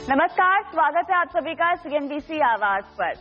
नमस्कार, स्वागत है आप सभी का सीएनबीसी आवाज पर।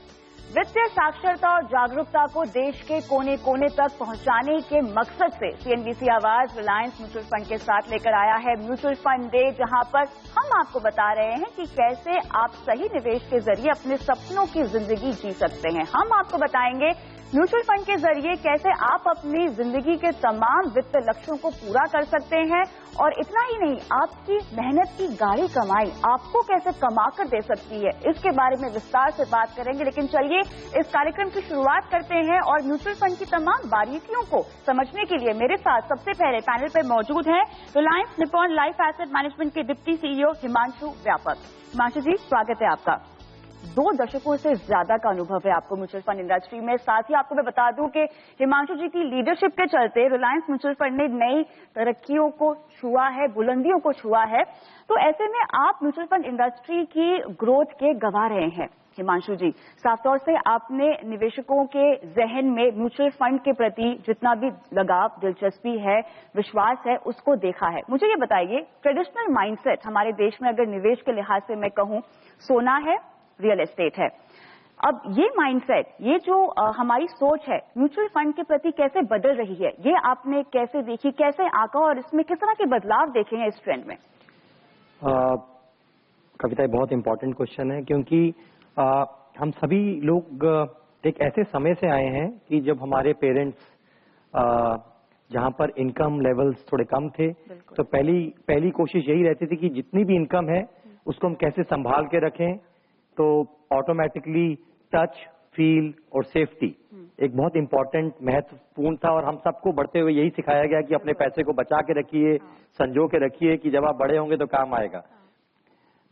वित्तीय साक्षरता और जागरूकता को देश के कोने कोने तक पहुंचाने के मकसद से सीएनबीसी आवाज रिलायंस म्यूचुअल फंड के साथ लेकर आया है म्यूचुअल फंड डे, जहां पर हम आपको बता रहे हैं कि कैसे आप सही निवेश के जरिए अपने सपनों की जिंदगी जी सकते हैं। हम आपको बताएंगे म्यूचुअल फंड के जरिए कैसे आप अपनी जिंदगी के तमाम वित्त लक्ष्यों को पूरा कर सकते हैं, और इतना ही नहीं, आपकी मेहनत की गाढ़ी कमाई आपको कैसे कमा कर दे सकती है, इसके बारे में विस्तार से बात करेंगे। लेकिन चलिए इस कार्यक्रम की शुरुआत करते हैं, और म्यूचुअल फंड की तमाम बारीकियों को समझने के लिए मेरे साथ सबसे पहले पैनल पर मौजूद है Reliance Nippon life asset management के डिप्टी सीईओ हिमांशु व्यापक। हिमांशु जी, स्वागत है आपका। 2 दशकों से ज्यादा का अनुभव है आपको म्यूचुअल फंड इंडस्ट्री में। साथ ही आपको मैं बता दूं कि हिमांशु जी की लीडरशिप के चलते रिलायंस म्यूचुअल फंड ने नई तरक्कियों को छुआ है, बुलंदियों को छुआ है। तो ऐसे में आप म्यूचुअल फंड इंडस्ट्री की ग्रोथ के गवाह रहे हैं। हिमांशु जी, साफ तौर से आपने निवेशकों के जहन में म्यूचुअल फंड के प्रति जितना भी लगाव, दिलचस्पी है, विश्वास है, उसको देखा है। मुझे ये बताइए, ट्रेडिशनल माइंडसेट हमारे देश में अगर निवेश के लिहाज से मैं कहूं, सोना है, रियल एस्टेट है। अब ये माइंडसेट, ये जो हमारी सोच है म्यूचुअल फंड के प्रति कैसे बदल रही है, ये आपने कैसे देखी, कैसे आंका, और इसमें किस तरह के बदलाव देखे हैं इस ट्रेंड में? कविता, बहुत इंपॉर्टेंट क्वेश्चन है, क्योंकि हम सभी लोग एक ऐसे समय से आए हैं कि जब हमारे पेरेंट्स जहां पर इनकम लेवल्स थोड़े कम थे, तो पहली कोशिश यही रहती थी कि जितनी भी इनकम है उसको हम कैसे संभाल के रखें। तो ऑटोमेटिकली टच, फील और सेफ्टी एक बहुत इंपॉर्टेंट, महत्वपूर्ण था, और हम सबको बढ़ते हुए यही सिखाया गया कि अपने पैसे को बचा के रखिए, संजो के रखिए, कि जब आप बड़े होंगे तो काम आएगा।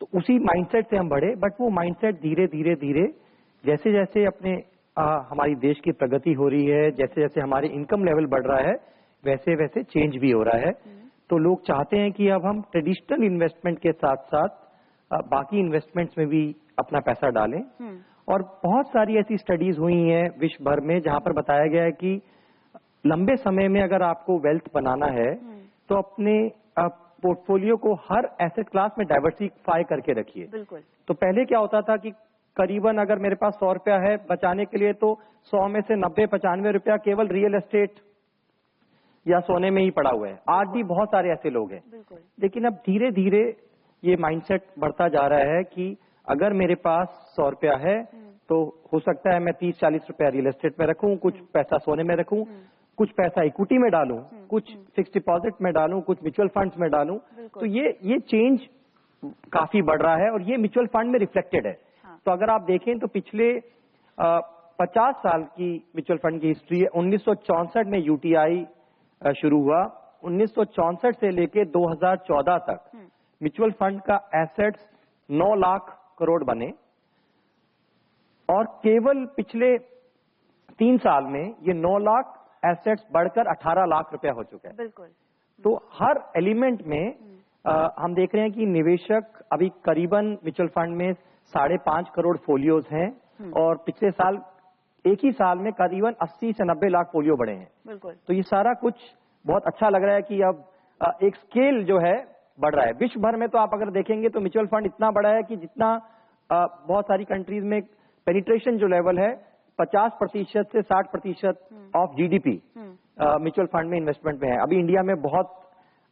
तो उसी माइंडसेट से हम बढ़े, बट वो माइंडसेट धीरे धीरे जैसे जैसे अपने हमारी देश की प्रगति हो रही है, जैसे जैसे हमारे इनकम लेवल बढ़ रहा है, वैसे वैसे चेंज भी हो रहा है। तो लोग चाहते हैं कि अब हम ट्रेडिशनल इन्वेस्टमेंट के साथ साथ बाकी इन्वेस्टमेंट्स में भी अपना पैसा डालें। और बहुत सारी ऐसी स्टडीज हुई हैं विश्व भर में, जहां पर बताया गया है कि लंबे समय में अगर आपको वेल्थ बनाना है तो अपने पोर्टफोलियो को हर एसेट क्लास में डाइवर्सिफाई करके रखिए। बिल्कुल। तो पहले क्या होता था कि करीबन अगर मेरे पास 100 रुपया है बचाने के लिए, तो 100 में से 90-95 रुपया केवल रियल एस्टेट या सोने में ही पड़ा हुआ है। आज भी बहुत सारे ऐसे लोग हैं। लेकिन अब धीरे धीरे ये माइंडसेट बढ़ता जा रहा है कि अगर मेरे पास 100 रुपया है तो हो सकता है मैं 30-40 रुपया रियल एस्टेट में रखूं, कुछ पैसा सोने में रखूं, कुछ पैसा इक्विटी में डालूं, कुछ फिक्स डिपॉजिट में डालूं, कुछ म्यूचुअल फंड्स में डालूं। तो ये चेंज काफी बढ़ रहा है, और ये म्यूचुअल फंड में रिफ्लेक्टेड है। तो अगर आप देखें तो पिछले 50 साल की म्यूचुअल फंड की हिस्ट्री है। 1964 में यूटीआई शुरू हुआ। 1964 से लेके 2014 तक म्यूचुअल फंड का एसेट्स 9 लाख करोड़ बने, और केवल पिछले 3 साल में ये 9 लाख एसेट्स बढ़कर 18 लाख रुपया हो चुका है। बिल्कुल। तो हर एलिमेंट में हम देख रहे हैं कि निवेशक अभी करीबन म्यूचुअल फंड में 5.5 करोड़ फोलियोज हैं, और पिछले साल एक ही साल में करीबन 80 से 90 लाख फोलियो बढ़े हैं। बिल्कुल। तो ये सारा कुछ बहुत अच्छा लग रहा है कि अब एक स्केल जो है बढ़ रहा है। विश्व भर में तो आप अगर देखेंगे तो म्यूचुअल फंड इतना बड़ा है कि जितना बहुत सारी कंट्रीज में पेनिट्रेशन जो लेवल है 50% से 60% ऑफ जीडीपी म्यूचुअल फंड में इन्वेस्टमेंट में है। अभी इंडिया में बहुत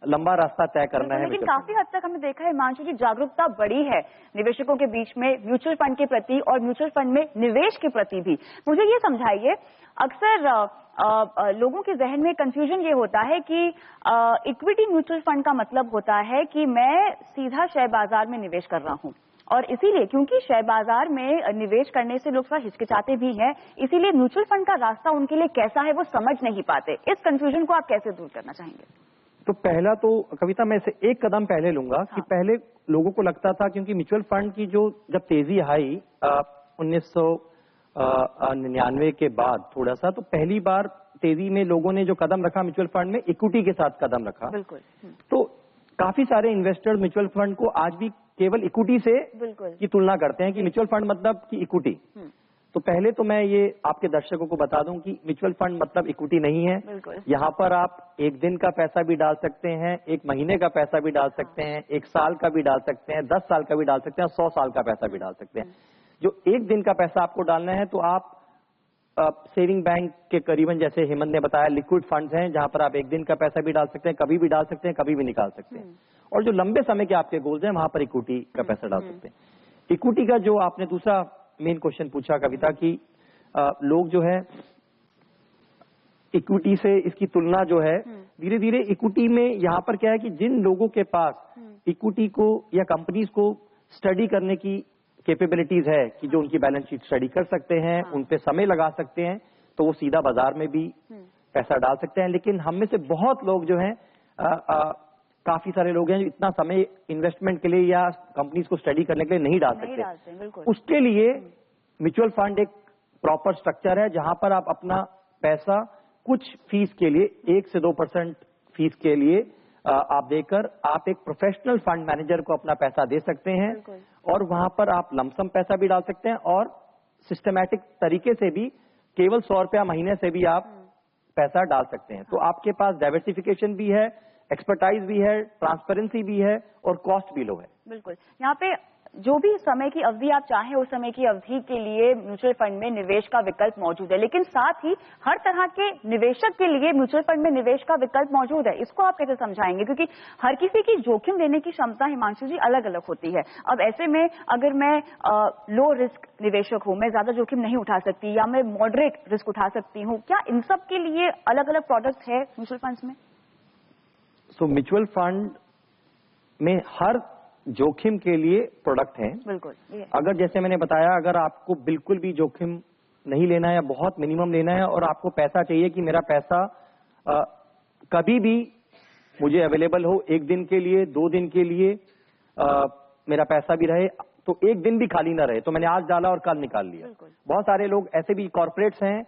लंबा रास्ता तय करना है। लेकिन काफी हद तक हमने देखा है हिमांशु जी, जागरूकता बढ़ी है निवेशकों के बीच में म्यूचुअल फंड के प्रति, और म्यूचुअल फंड में निवेश के प्रति भी। मुझे ये समझाइए, अक्सर लोगों के जहन में कंफ्यूजन ये होता है कि इक्विटी म्यूचुअल फंड का मतलब होता है कि मैं सीधा शेयर बाजार में निवेश कर रहा हूं, और इसीलिए क्योंकि शेयर बाजार में निवेश करने से लोग थोड़ा हिचकिचाते भी हैं, इसीलिए म्यूचुअल फंड का रास्ता उनके लिए कैसा है वो समझ नहीं पाते। इस कंफ्यूजन को आप कैसे दूर करना चाहेंगे? तो पहला तो कविता, मैं इसे एक कदम पहले लूंगा कि पहले लोगों को लगता था, क्योंकि म्यूचुअल फंड की जब तेजी आई 1999 के बाद थोड़ा सा, तो पहली बार तेजी में लोगों ने जो कदम रखा म्यूचुअल फंड में, इक्विटी के साथ कदम रखा। बिल्कुल। तो काफी सारे इन्वेस्टर्स म्यूचुअल फंड को आज भी केवल इक्विटी से की तुलना करते हैं कि म्यूचुअल फंड मतलब कि इक्विटी। तो पहले तो मैं ये आपके दर्शकों को बता दूं कि म्यूचुअल फंड मतलब इक्विटी नहीं है। यहाँ पर आप एक दिन का पैसा भी डाल सकते हैं, एक महीने का पैसा भी डाल सकते हैं, एक साल का भी डाल सकते हैं, 10 साल का भी डाल सकते हैं, 100 साल का पैसा भी डाल सकते हैं। जो एक दिन का पैसा आपको डालना है तो आप सेविंग बैंक के करीबन, जैसे हेमंत ने बताया, लिक्विड फंड्स हैं जहां पर आप एक दिन का पैसा भी डाल सकते हैं, कभी भी डाल सकते हैं, कभी भी निकाल सकते हैं। और जो लंबे समय के आपके गोल्स हैं वहां पर इक्विटी का पैसा डाल सकते हैं। इक्विटी का जो आपने दूसरा मेन क्वेश्चन पूछा कविता की, लोग जो है इक्विटी से इसकी तुलना जो है धीरे धीरे इक्विटी में, यहाँ पर क्या है कि जिन लोगों के पास इक्विटी को या कंपनीज को स्टडी करने की कैपेबिलिटीज है कि जो उनकी बैलेंस शीट स्टडी कर सकते हैं, उन पे समय लगा सकते हैं, तो वो सीधा बाजार में भी पैसा डाल सकते हैं। लेकिन हम में से बहुत लोग जो हैं, काफी सारे लोग हैं जो इतना समय इन्वेस्टमेंट के लिए या कंपनीज को स्टडी करने के लिए नहीं डाल सकते। उसके लिए म्यूचुअल फंड एक प्रॉपर स्ट्रक्चर है जहां पर आप अपना पैसा कुछ फीस के लिए 1 से 2% फीस के लिए आप देकर आप एक प्रोफेशनल फंड मैनेजर को अपना पैसा दे सकते हैं, और वहां पर आप लमसम पैसा भी डाल सकते हैं और सिस्टमैटिक तरीके से भी केवल 100 रुपया महीने से भी आप पैसा डाल सकते हैं। तो आपके पास डाइवर्सिफिकेशन भी है, एक्सपर्टाइज भी है, ट्रांसपेरेंसी भी है और कॉस्ट भी लो है। बिल्कुल, यहाँ पे जो भी समय की अवधि आप चाहें उस समय की अवधि के लिए म्यूचुअल फंड में निवेश का विकल्प मौजूद है, लेकिन साथ ही हर तरह के निवेशक के लिए म्यूचुअल फंड में निवेश का विकल्प मौजूद है। इसको आप कैसे समझाएंगे, क्योंकि हर किसी की जोखिम लेने की क्षमता हिमांशु जी अलग अलग होती है। अब ऐसे में अगर मैं लो रिस्क निवेशक हूं, मैं ज्यादा जोखिम नहीं उठा सकती, या मैं मॉडरेट रिस्क उठा सकती हूँ, क्या इन सब के लिए अलग अलग प्रोडक्ट है म्यूचुअल फंड्स में? म्यूचुअल फंड में हर जोखिम के लिए प्रोडक्ट हैं। बिल्कुल। अगर जैसे मैंने बताया, अगर आपको बिल्कुल भी जोखिम नहीं लेना है, बहुत मिनिमम लेना है, और आपको पैसा चाहिए कि मेरा पैसा कभी भी मुझे अवेलेबल हो, 1 दिन के लिए, 2 दिन के लिए मेरा पैसा भी रहे, तो 1 दिन भी खाली ना रहे, तो मैंने आज डाला और कल निकाल लिया। बहुत सारे लोग ऐसे भी कॉर्पोरेट्स हैं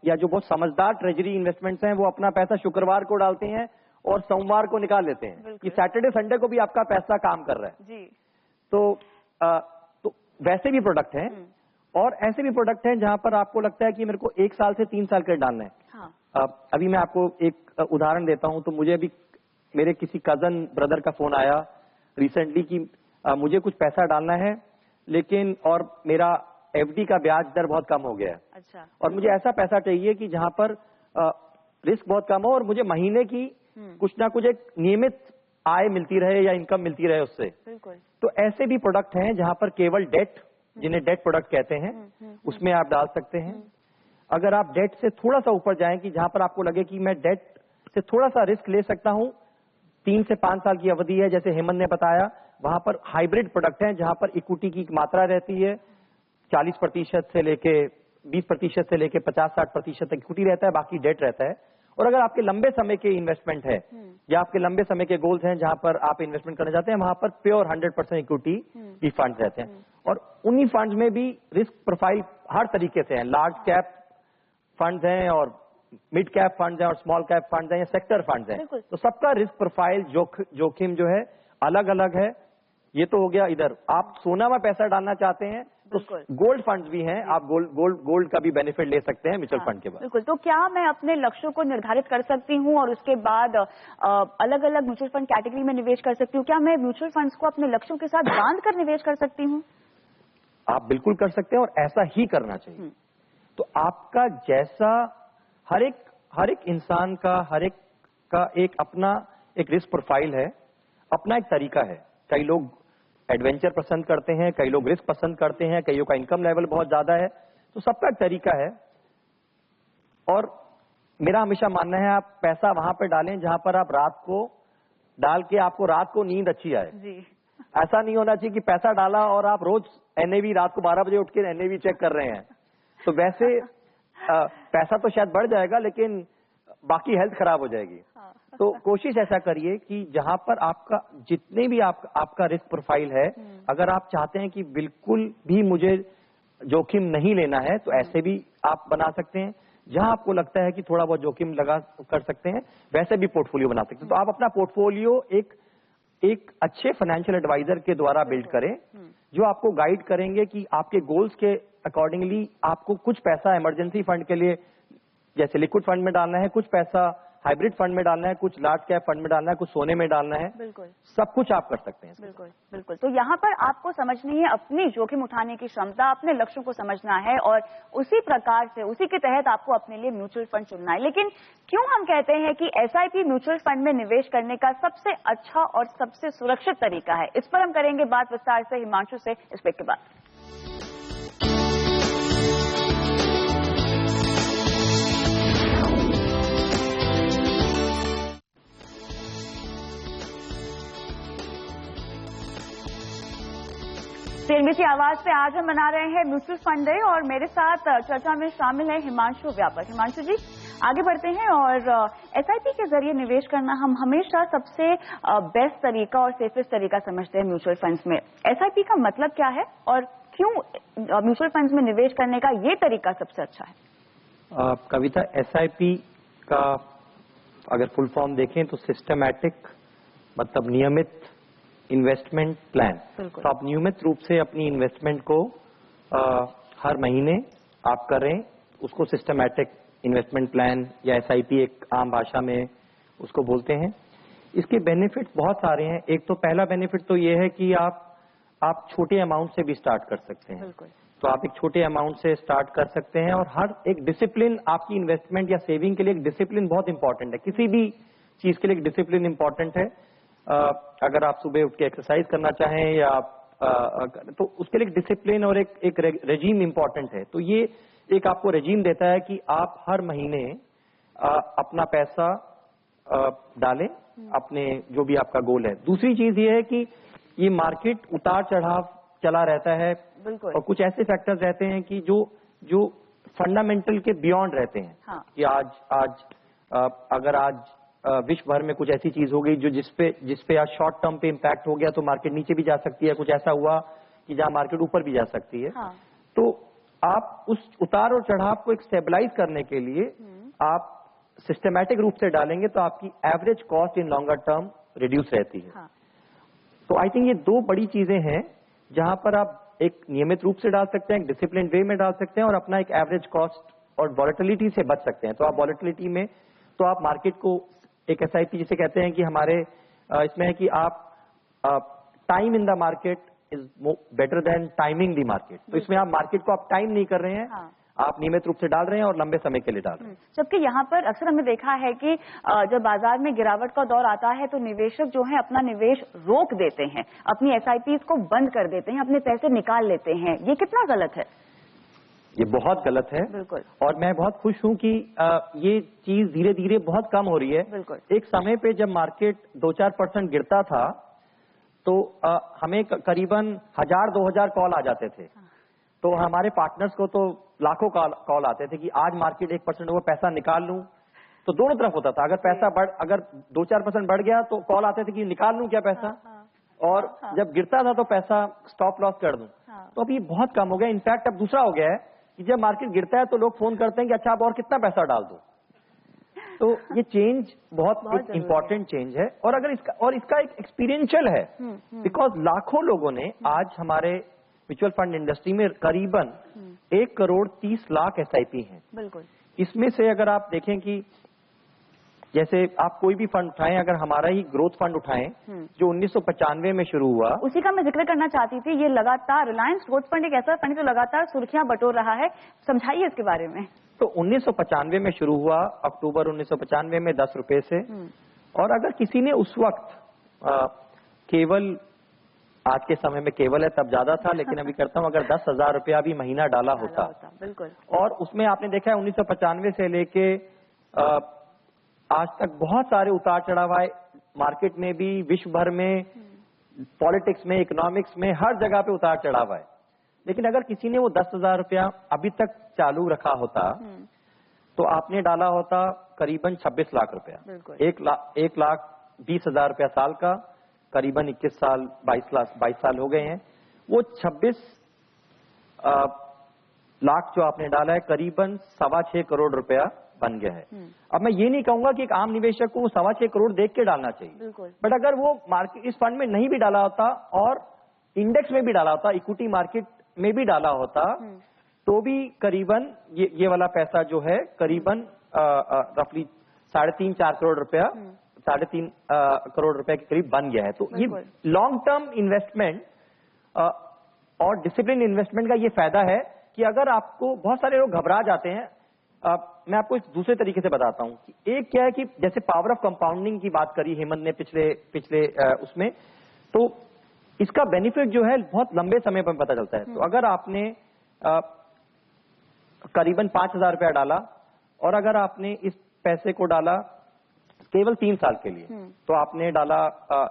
या जो बहुत समझदार ट्रेजरी इन्वेस्टमेंट्स हैं, वो अपना पैसा शुक्रवार को डालते हैं और सोमवार को निकाल लेते हैं कि सैटरडे संडे को भी आपका पैसा काम कर रहा है जी। तो वैसे भी प्रोडक्ट हैं, और ऐसे भी प्रोडक्ट हैं जहां पर आपको लगता है कि मेरे को 1 साल से 3 साल के डालना है। हाँ। अभी मैं आपको एक उदाहरण देता हूं। तो मुझे अभी मेरे किसी कजन ब्रदर का फोन आया रिसेंटली कि मुझे कुछ पैसा डालना है, लेकिन और मेरा एफडी का ब्याज दर बहुत कम हो गया है। अच्छा। और मुझे ऐसा पैसा चाहिए कि जहां पर रिस्क बहुत कम हो और मुझे महीने की कुछ ना कुछ एक नियमित आय मिलती रहे या इनकम मिलती रहे उससे। बिल्कुल। तो ऐसे भी प्रोडक्ट हैं जहां पर केवल डेट, जिन्हें डेट प्रोडक्ट कहते हैं, उसमें आप डाल सकते हैं। अगर आप डेट से थोड़ा सा ऊपर जाएं कि जहां पर आपको लगे कि मैं डेट से थोड़ा सा रिस्क ले सकता हूं, 3 से 5 साल की अवधि है, जैसे हेमंत ने बताया, वहां पर हाइब्रिड प्रोडक्ट हैं जहां पर इक्विटी की मात्रा रहती है 40% से लेके 20% से लेके 50-60% तक इक्विटी रहता है, बाकी डेट रहता है। और अगर आपके लंबे समय के इन्वेस्टमेंट है या आपके लंबे समय के गोल्स हैं जहां पर आप इन्वेस्टमेंट करना चाहते हैं, वहां पर प्योर 100% इक्विटी की फंड्स रहते हैं। और उन्हीं फंड्स में भी रिस्क प्रोफाइल हर तरीके से है। लार्ज कैप फंड्स हैं और मिड कैप फंड्स हैं और स्मॉल कैप फंड्स हैं या सेक्टर फंड्स हैं। तो सबका रिस्क प्रोफाइल जोखिम जो है अलग अलग है। ये तो हो गया इधर। आप सोना में पैसा डालना चाहते हैं तो गोल्ड फंड्स भी हैं, आप गोल्ड का भी बेनिफिट ले सकते हैं म्यूचुअल फंड के बाद। बिल्कुल। तो क्या मैं अपने लक्ष्यों को निर्धारित कर सकती हूँ और उसके बाद अलग अलग म्यूचुअल फंड कैटेगरी में निवेश कर सकती हूँ? क्या मैं म्यूचुअल फंड्स को अपने लक्ष्यों के साथ बांध कर निवेश कर सकती हूँ? आप बिल्कुल कर सकते हैं और ऐसा ही करना चाहिए। तो आपका जैसा हर एक इंसान का एक अपना एक रिस्क प्रोफाइल है, अपना एक तरीका है। कई लोग एडवेंचर पसंद करते हैं, कई लोग रिस्क पसंद करते हैं, कईयों का इनकम लेवल बहुत ज्यादा है, तो सबका एक तरीका है। और मेरा हमेशा मानना है आप पैसा वहां पर डालें जहां पर आप रात को डाल के आपको रात को नींद अच्छी आए जी। ऐसा नहीं होना चाहिए कि पैसा डाला और आप रोज एनएवी रात को 12 बजे उठ के एनएवी चेक कर रहे हैं। तो वैसे पैसा तो शायद बढ़ जाएगा लेकिन बाकी हेल्थ खराब हो जाएगी। तो कोशिश ऐसा करिए कि जहां पर आपका जितने भी आपका रिस्क प्रोफाइल है, अगर आप चाहते हैं कि बिल्कुल भी मुझे जोखिम नहीं लेना है, तो ऐसे भी आप बना सकते हैं। जहां आपको लगता है कि थोड़ा बहुत जोखिम लगा कर सकते हैं, वैसे भी पोर्टफोलियो बना सकते हैं। तो आप अपना पोर्टफोलियो एक अच्छे फाइनेंशियल एडवाइजर के द्वारा बिल्ड करें, जो आपको गाइड करेंगे कि आपके गोल्स के अकॉर्डिंगली आपको कुछ पैसा इमरजेंसी फंड के लिए जैसे लिक्विड फंड में डालना है, कुछ पैसा हाइब्रिड फंड में डालना है, कुछ लार्ज कैप फंड में डालना है, कुछ सोने में डालना है। बिल्कुल, सब कुछ आप कर सकते हैं। बिल्कुल बिल्कुल। तो यहाँ पर आपको समझनी है अपनी जोखिम उठाने की क्षमता, अपने लक्ष्यों को समझना है और उसी प्रकार से उसी के तहत आपको अपने लिए म्यूचुअल फंड चुनना है। लेकिन क्यों हम कहते हैं कि एसआईपी म्यूचुअल फंड में निवेश करने का सबसे अच्छा और सबसे सुरक्षित तरीका है, इस पर हम करेंगे बात विस्तार से हिमांशु से इस ब्रेक के बाद। सीएनबीसी आवाज पे आज हम मना रहे हैं म्यूचुअल फंड डे और मेरे साथ चर्चा में शामिल है हिमांशु व्यापक। हिमांशु जी, आगे बढ़ते हैं और एसआईपी के जरिए निवेश करना हम हमेशा सबसे बेस्ट तरीका और सेफेस्ट तरीका समझते हैं म्यूचुअल फंड्स में। एसआईपी का मतलब क्या है और क्यों म्यूचुअल फंड्स में निवेश करने का ये तरीका सबसे अच्छा है? कविता, एसआईपी का अगर फुल फॉर्म देखें तो सिस्टमैटिक मतलब नियमित इन्वेस्टमेंट प्लान। तो आप नियमित रूप से अपनी इन्वेस्टमेंट को हर महीने आप करें, उसको सिस्टमैटिक इन्वेस्टमेंट प्लान या एसआईपी एक आम भाषा में उसको बोलते हैं। इसके बेनिफिट बहुत सारे हैं। एक तो पहला बेनिफिट तो ये है कि आप छोटे अमाउंट से भी स्टार्ट कर सकते हैं। तो आप एक छोटे अमाउंट से स्टार्ट कर सकते हैं और हर एक डिसिप्लिन आपकी इन्वेस्टमेंट या सेविंग के लिए एक डिसिप्लिन बहुत इंपॉर्टेंट है। किसी भी चीज के लिए एक डिसिप्लिन इंपॉर्टेंट है। अगर आप सुबह उठ के एक्सरसाइज करना चाहें या तो उसके लिए डिसिप्लिन और एक रेजीम इंपॉर्टेंट है। तो ये एक आपको रेजीम देता है कि आप हर महीने अपना पैसा डालें, अपने जो भी आपका गोल है। दूसरी चीज ये है कि ये मार्केट उतार चढ़ाव चला रहता है और कुछ ऐसे फैक्टर्स रहते हैं कि जो फंडामेंटल के बियॉन्ड रहते हैं। हाँ। कि आज अगर आज विश्व भर में कुछ ऐसी चीज हो गई जो जिसपे आज शॉर्ट टर्म पे इम्पैक्ट हो गया तो मार्केट नीचे भी जा सकती है। कुछ ऐसा हुआ कि जहां मार्केट ऊपर भी जा सकती है। हाँ। तो आप उस उतार और चढ़ाव को एक स्टेबलाइज करने के लिए आप सिस्टमैटिक रूप से डालेंगे तो आपकी average cost in longer term reduce रहती है। हाँ। तो आई थिंक ये दो बड़ी चीजें हैं जहां पर आप एक नियमित रूप से डाल सकते हैं, एक डिसिप्लिन वे में डाल सकते हैं और अपना एक एवरेज कॉस्ट और वॉलेटिलिटी से बच सकते हैं। तो आप वॉलेटिलिटी में तो आप मार्केट को एक एसआईपी जिसे कहते हैं कि हमारे इसमें है कि आप time in the market is better than timing the market. तो इसमें आप मार्केट को आप टाइम नहीं कर रहे हैं। हाँ। आप नियमित रूप से डाल रहे हैं और लंबे समय के लिए डाल रहे हैं। जबकि यहाँ पर अक्सर हमने देखा है कि जब बाजार में गिरावट का दौर आता है तो निवेशक जो है अपना निवेश रोक देते हैं, अपनी एसआईपी को बंद कर देते हैं, अपने पैसे निकाल लेते हैं। ये कितना गलत है? ये बहुत गलत है। बिल्कुल। और मैं बहुत खुश हूं कि ये चीज धीरे धीरे बहुत कम हो रही है। बिल्कुल। एक समय पे जब मार्केट 2-4% गिरता था तो हमें करीबन 1000-2000 कॉल आ जाते थे। तो हमारे पार्टनर्स को तो लाखों कॉल आते थे कि आज मार्केट 1% हुआ, पैसा निकाल लूं। तो दोनों तरफ होता था। अगर 2-4% बढ़ गया तो कॉल आते थे कि निकाल लूं क्या पैसा। और जब गिरता था तो पैसा स्टॉप लॉस कर दूं। तो अब ये बहुत कम हो गया। इनफैक्ट अब दूसरा हो गया है कि जब मार्केट गिरता है तो लोग फोन करते हैं कि अच्छा आप और कितना पैसा डाल दो। तो ये चेंज बहुत इंपॉर्टेंट चेंज है और अगर इसका एक एक्सपीरियंशियल है बिकॉज लाखों लोगों ने आज हमारे म्यूचुअल फंड इंडस्ट्री में करीबन 1,30,00,000 एसआईपी हैं। बिल्कुल। इसमें से अगर आप देखें कि जैसे आप कोई भी फंड उठाएं, अगर हमारा ही ग्रोथ फंड उठाएं जो 1995 में शुरू हुआ, उसी का मैं जिक्र करना चाहती थी। ये लगातार रिलायंस ग्रोथ फंड एक ऐसा फंड जो लगातार सुर्खियां बटोर रहा है, समझाइए इसके बारे में। तो 1995 में शुरू हुआ, अक्टूबर 1995 में 10 रुपए से। और अगर किसी ने उस वक्त केवल, आज के समय में केवल है तब ज्यादा था लेकिन अभी करता हूं, अगर 10,000 रुपया भी महीना डाला होता। बिल्कुल। और उसमें आपने देखा है 1995 से लेके आज तक बहुत सारे उतार चढ़ाव आए, मार्केट में भी, विश्व भर में, पॉलिटिक्स में, इकोनॉमिक्स में, हर जगह पे उतार चढ़ाव आए। लेकिन अगर किसी ने वो 10,000 रुपया अभी तक चालू रखा होता तो आपने डाला होता करीबन 26 लाख रुपया। 1,20,000 रुपया साल का, करीबन 21 साल 22 साल हो गए हैं। वो 26 लाख जो आपने डाला है करीबन 6.25 करोड़ रुपया बन गया है। अब मैं ये नहीं कहूंगा कि एक आम निवेशक को 6.25 करोड़ देख के डालना चाहिए, बट अगर वो मार्केट इस फंड में नहीं भी डाला होता और इंडेक्स में भी डाला होता, इक्विटी मार्केट में भी डाला होता, तो भी करीबन ये वाला पैसा जो है करीबन रफली 3.5-4 करोड़ रुपया 3.5 करोड़ रुपए के करीब बन गया है। तो ये लॉन्ग टर्म इन्वेस्टमेंट और डिसिप्लिन इन्वेस्टमेंट का ये फायदा है कि अगर आपको, बहुत सारे लोग घबरा जाते हैं, मैं आपको इस दूसरे तरीके से बताता हूं कि एक क्या है कि जैसे पावर ऑफ कंपाउंडिंग की बात करी हेमंत ने पिछले उसमें, तो इसका बेनिफिट जो है बहुत लंबे समय पर पता चलता है। तो अगर आपने करीबन 5,000 रुपया डाला और अगर आपने इस पैसे को डाला केवल 3 साल के लिए, तो आपने डाला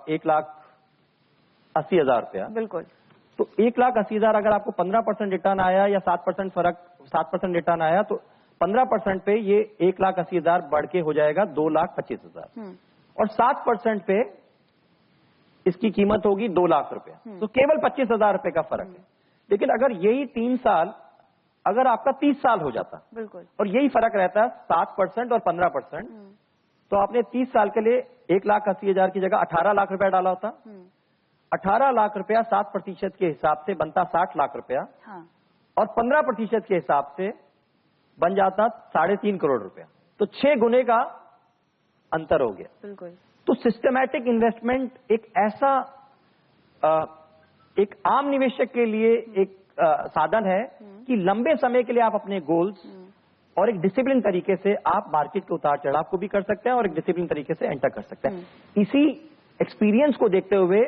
1,80,000 रुपया। बिल्कुल। तो 1,80,000 अगर आपको 15% रिटर्न आया या 7% रिटर्न आया, तो 15% पे ये 1,80,000 बढ़ के हो जाएगा 2,25,000 और 7% पे इसकी कीमत होगी 2 लाख रुपया। तो केवल 25,000 रुपए का फर्क है। लेकिन अगर यही 3 साल अगर आपका 30 साल हो जाता, बिल्कुल, और यही फर्क रहता है 7% और 15%, तो आपने 30 साल के लिए 1,80,000 की जगह 18 लाख रुपया डाला होता। 18 लाख रुपया 7% के हिसाब से बनता 60 लाख रुपया, और 15% के हिसाब से बन जाता 3.5 करोड़ रुपया। तो 6 गुने का अंतर हो गया। बिल्कुल। तो सिस्टमैटिक इन्वेस्टमेंट एक ऐसा एक आम निवेशक के लिए एक साधन है कि लंबे समय के लिए आप अपने गोल्स और एक डिसिप्लिन तरीके से आप मार्केट के उतार चढ़ाव को भी कर सकते हैं और एक डिसिप्लिन तरीके से एंटर कर सकते हैं। इसी एक्सपीरियंस को देखते हुए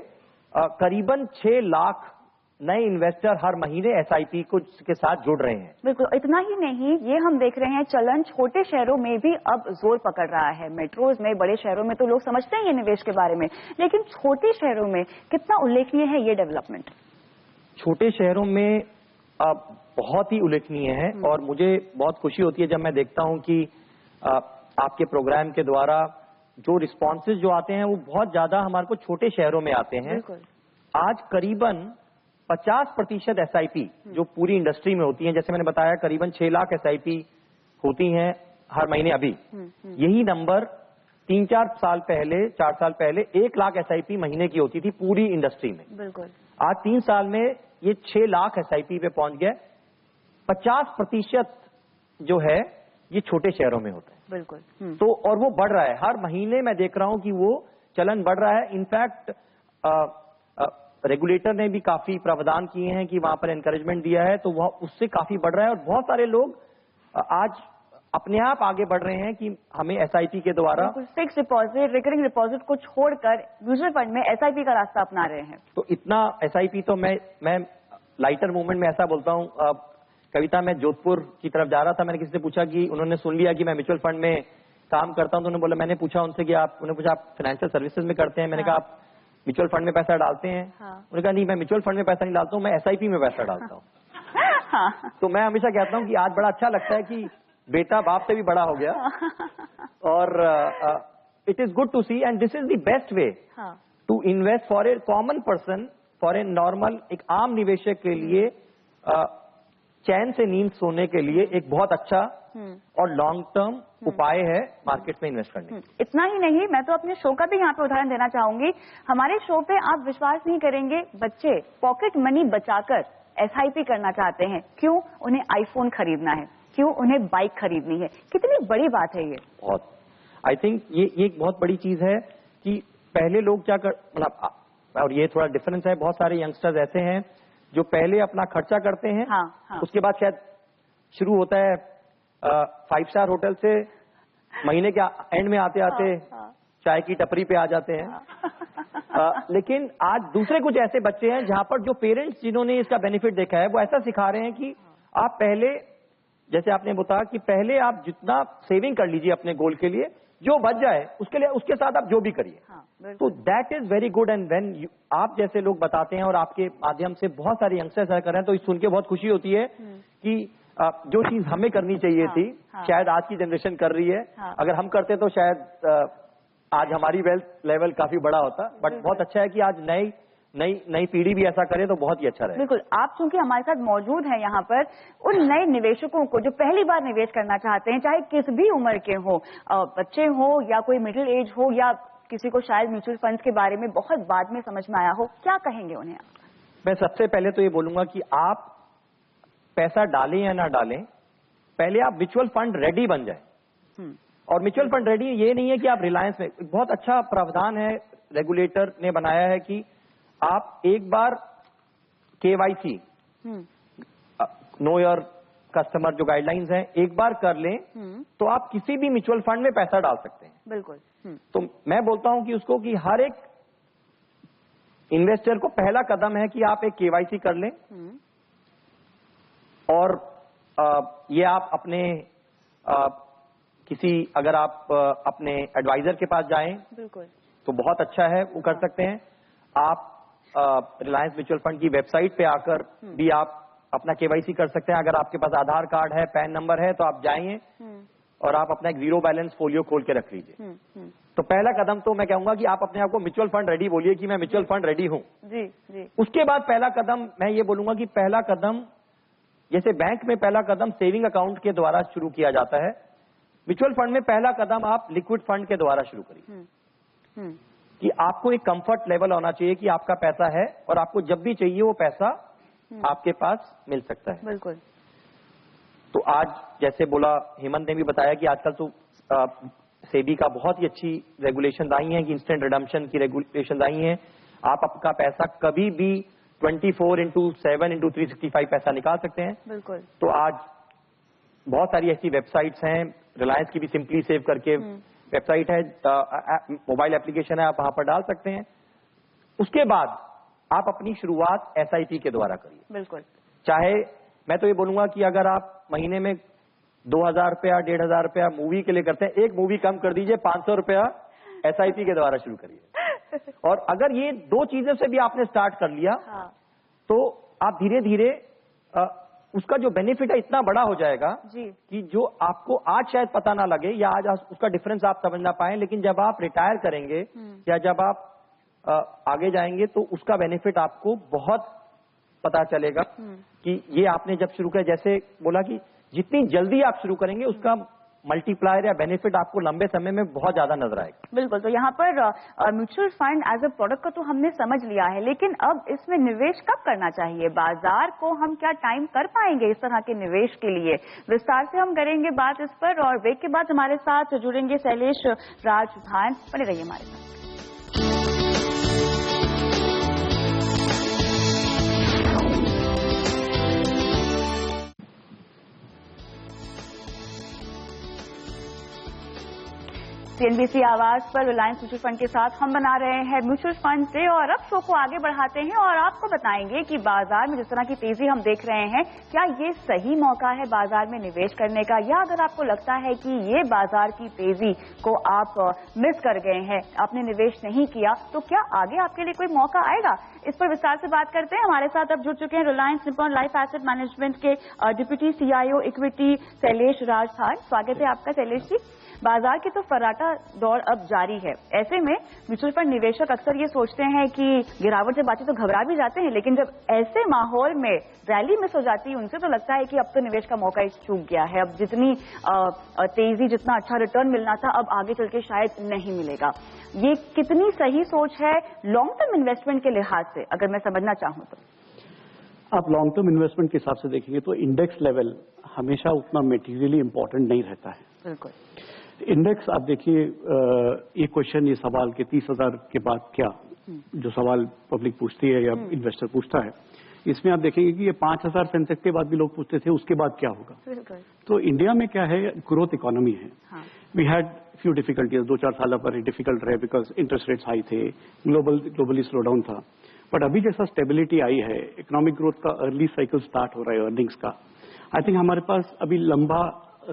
करीबन 6 लाख नए इन्वेस्टर हर महीने एसआईपी के साथ जुड़ रहे हैं। बिल्कुल। इतना ही नहीं, ये हम देख रहे हैं चलन छोटे शहरों में भी अब जोर पकड़ रहा है। मेट्रोज में, बड़े शहरों में तो लोग समझते हैं ये निवेश के बारे में, लेकिन छोटे शहरों में कितना उल्लेखनीय है ये डेवलपमेंट? छोटे शहरों में बहुत ही उल्लेखनीय है और मुझे बहुत खुशी होती है जब मैं देखता हूं कि आपके प्रोग्राम के द्वारा जो रिस्पॉन्सेज जो आते हैं वो बहुत ज्यादा हमारे को छोटे शहरों में आते हैं। आज करीबन 50% एसआईपी जो पूरी इंडस्ट्री में होती है, जैसे मैंने बताया करीबन 6 लाख एसआईपी होती हैं हर महीने। अभी यही नंबर 3-4 साल पहले, 4 साल पहले 1 लाख एसआईपी महीने की होती थी पूरी इंडस्ट्री में। बिल्कुल। आज 3 साल में ये 6 लाख एसआईपी पे पहुंच गए। 50% जो है ये छोटे शहरों में होता है। बिल्कुल। तो और वो बढ़ रहा है, हर महीने मैं देख रहा हूं कि वो चलन बढ़ रहा है। इनफैक्ट रेगुलेटर ने भी काफी प्रावधान किए हैं कि वहां पर एनकरेजमेंट दिया है, तो वह उससे काफी बढ़ रहा है। और बहुत सारे लोग आज अपने आप आगे बढ़ रहे हैं कि हमें एसआईपी के द्वारा फिक्स डिपॉजिट, रिकरिंग डिपॉजिट को छोड़कर म्यूचुअल फंड में एसआईपी का रास्ता अपना रहे हैं। तो इतना एसआईपी तो मैं लाइटर मूवमेंट में ऐसा बोलता हूं। कविता, मैं जोधपुर की तरफ जा रहा था, मैंने किसी से पूछा कि उन्होंने सुन लिया कि मैं म्यूचुअल फंड में काम करता हूं, तो उन्होंने बोला, मैंने पूछा उनसे कि उन्होंने पूछा आप फाइनेंशियल सर्विसेज में करते हैं? मैंने कहा आप म्यूचुअल फंड में पैसा डालते हैं? उन्होंने कहा नहीं, मैं म्यूचुअल फंड में पैसा नहीं डालता हूं, मैं एसआईपी में पैसा डालता हूं। तो मैं हमेशा कहता हूं कि आज बड़ा अच्छा लगता है कि बेटा बाप से भी बड़ा हो गया। और it is good to see, and this is the best way to invest for a common person, for a normal, एक आम निवेशक के लिए चैन से नींद सोने के लिए एक बहुत अच्छा और लॉन्ग टर्म उपाय है मार्केट में इन्वेस्ट करने। इतना ही नहीं, मैं तो अपने शो का भी यहाँ पे उदाहरण देना चाहूंगी। हमारे शो पे आप विश्वास नहीं करेंगे, बच्चे पॉकेट मनी बचाकर एसआईपी करना चाहते हैं। क्यों? उन्हें आईफोन खरीदना है, क्यों उन्हें बाइक खरीदनी है। कितनी बड़ी बात है ये। बहुत, आई थिंक ये एक बहुत बड़ी चीज है कि पहले लोग क्या कर, मतलब, और ये थोड़ा डिफरेंस है, बहुत सारे यंगस्टर्स ऐसे हैं जो पहले अपना खर्चा करते हैं, उसके बाद शायद शुरू होता है 5 स्टार होटल से, महीने के एंड में आते आते चाय की टपरी पे आ जाते हैं। लेकिन आज दूसरे कुछ ऐसे बच्चे हैं जहां पर जो पेरेंट्स जिन्होंने इसका बेनिफिट देखा है वो ऐसा सिखा रहे हैं कि आप पहले, जैसे आपने बताया कि पहले आप जितना सेविंग कर लीजिए अपने गोल के लिए, जो बच जाए उसके लिए, उसके साथ आप जो भी करिए। तो that is very good. And when आप जैसे लोग बताते हैं और आपके माध्यम से बहुत सारे यंगस्टर्स कर रहे हैं, तो इस सुन के बहुत खुशी होती है कि जो चीज हमें करनी चाहिए थी शायद आज की जनरेशन कर रही है। अगर हम करते तो शायद आज हमारी वेल्थ लेवल काफी बड़ा होता। बट बहुत अच्छा है कि आज नई पीढ़ी भी ऐसा करे तो बहुत ही अच्छा रहे। बिल्कुल। आप चूंकि हमारे साथ मौजूद हैं यहाँ पर, उन नए निवेशकों को जो पहली बार निवेश करना चाहते हैं, चाहे किस भी उम्र के हो, बच्चे हो या कोई मिडिल एज हो या किसी को शायद म्यूचुअल फंड्स के बारे में बहुत बाद में समझ में आया हो, क्या कहेंगे उन्हें? मैं सबसे पहले तो ये बोलूंगा कि आप पैसा डालें या ना डालें, पहले आप म्यूचुअल फंड रेडी बन जाए। और म्यूचुअल फंड रेडी ये नहीं है कि आप रिलायंस में, बहुत अच्छा प्रावधान है रेगुलेटर ने बनाया है कि आप एक बार KYC नो योर कस्टमर जो गाइडलाइंस हैं एक बार कर लें तो आप किसी भी म्यूचुअल फंड में पैसा डाल सकते हैं। बिल्कुल। तो मैं बोलता हूं कि उसको कि हर एक इन्वेस्टर को पहला कदम है कि आप एक KYC कर लें और ये आप अपने किसी, अगर आप अपने एडवाइजर के पास जाएं बिल्कुल तो बहुत अच्छा है, वो कर सकते हैं। आप रिलायंस म्यूचुअल फंड की वेबसाइट पे आकर भी आप अपना KYC कर सकते हैं। अगर आपके पास आधार कार्ड है, पैन नंबर है, तो आप जाइए और आप अपना एक जीरो बैलेंस फोलियो खोल के रख लीजिए। तो पहला कदम तो मैं कहूंगा कि आप अपने आप को म्यूचुअल फंड रेडी बोलिए कि मैं म्यूचुअल फंड रेडी हूं। जी जी। उसके बाद पहला कदम मैं ये बोलूंगा कि पहला कदम, जैसे बैंक में पहला कदम सेविंग अकाउंट के द्वारा शुरू किया जाता है, म्यूचुअल फंड में पहला कदम आप लिक्विड फंड के द्वारा शुरू करिए। कि आपको एक कंफर्ट लेवल होना चाहिए कि आपका पैसा है और आपको जब भी चाहिए वो पैसा आपके पास मिल सकता है। बिल्कुल। तो आज जैसे बोला हेमंत ने भी बताया कि आजकल तो सेबी का बहुत ही अच्छी रेगुलेशन आई हैं कि इंस्टेंट रिडम्पशन की रेगुलेशन आई हैं। आप आपका पैसा कभी भी 24/7/365 पैसा निकाल सकते हैं। बिल्कुल। तो आज बहुत सारी ऐसी वेबसाइट्स हैं, रिलायंस की भी सिंपली सेव करके वेबसाइट है, मोबाइल एप्लीकेशन है, आप वहां पर डाल सकते हैं। उसके बाद आप अपनी शुरुआत SIP के द्वारा करिए। बिल्कुल। चाहे मैं तो ये बोलूंगा कि अगर आप महीने में 2000 रुपया 1500 रुपया मूवी के लिए करते हैं, एक मूवी कम कर दीजिए, 500 रुपया SIP के द्वारा शुरू करिए। और अगर ये दो चीजों से भी आपने स्टार्ट कर लिया तो आप धीरे धीरे उसका जो बेनिफिट है इतना बड़ा हो जाएगा जी। कि जो आपको आज शायद पता ना लगे या आज उसका डिफरेंस आप समझ ना पाए, लेकिन जब आप रिटायर करेंगे या जब आप आगे जाएंगे तो उसका बेनिफिट आपको बहुत पता चलेगा कि ये आपने जब शुरू किया, जैसे बोला कि जितनी जल्दी आप शुरू करेंगे उसका मल्टीप्लायर या बेनिफिट आपको लंबे समय में बहुत ज्यादा नजर आएगा। बिल्कुल। तो यहाँ पर mutual fund as a product को तो हमने समझ लिया है, लेकिन अब इसमें निवेश कब करना चाहिए? बाजार को हम क्या टाइम कर पाएंगे इस तरह के निवेश के लिए? विस्तार से हम करेंगे बात इस पर और ब्रेक के बाद हमारे साथ जुड़ेंगे शैलेश राजभान। बने रहिए हमारे साथ। CNBC आवाज पर रिलायंस म्यूचुअल फंड के साथ हम बना रहे हैं म्यूचुअल फंड से और अब शो को आगे बढ़ाते हैं और आपको बताएंगे कि बाजार में जिस तरह की तेजी हम देख रहे हैं, क्या ये सही मौका है बाजार में निवेश करने का, या अगर आपको लगता है कि ये बाजार की तेजी को आप मिस कर गए हैं, आपने निवेश नहीं किया, तो क्या आगे आपके लिए कोई मौका आएगा? इस पर विस्तार से बात करते हैं। हमारे साथ अब जुड़ चुके हैं Reliance Nippon life asset management के deputy CIO equity Shailesh Rajbhan. स्वागत है आपका शैलेश जी। बाजार की तो फर्राटा दौड़ अब जारी है, ऐसे में म्यूचुअल फंड निवेशक अक्सर ये सोचते हैं कि गिरावट से बातें तो घबरा भी जाते हैं, लेकिन जब ऐसे माहौल में रैली मिस हो जाती है उनसे तो लगता है कि अब तो निवेश का मौका ही चूक गया है, अब जितनी तेजी, जितना अच्छा रिटर्न मिलना था अब आगे चल के शायद नहीं मिलेगा। ये कितनी सही सोच है लॉन्ग टर्म इन्वेस्टमेंट के लिहाज से, अगर मैं समझना चाहूँ तो? आप लॉन्ग टर्म इन्वेस्टमेंट के हिसाब से देखेंगे तो इंडेक्स लेवल हमेशा उतना मटेरियली इंपॉर्टेंट नहीं रहता है। बिल्कुल। इंडेक्स आप देखिए, ये क्वेश्चन, ये सवाल कि 30,000 के बाद क्या, जो सवाल पब्लिक पूछती है या इन्वेस्टर पूछता है, इसमें आप देखेंगे कि ये 5,000 सेंसेक्स के बाद भी लोग पूछते थे उसके बाद क्या होगा। तो इंडिया में क्या है, ग्रोथ इकोनॉमी है। वी हैड फ्यू डिफिकल्टीज, 2-4 साल पर डिफिकल्ट रहे बिकॉज इंटरेस्ट रेट्स हाई थे, ग्लोबली स्लो डाउन था। बट अभी जैसा स्टेबिलिटी आई है, इकोनॉमिक ग्रोथ का अर्ली साइकिल स्टार्ट हो रहा है अर्निंग्स का, आई थिंक हमारे पास अभी लंबा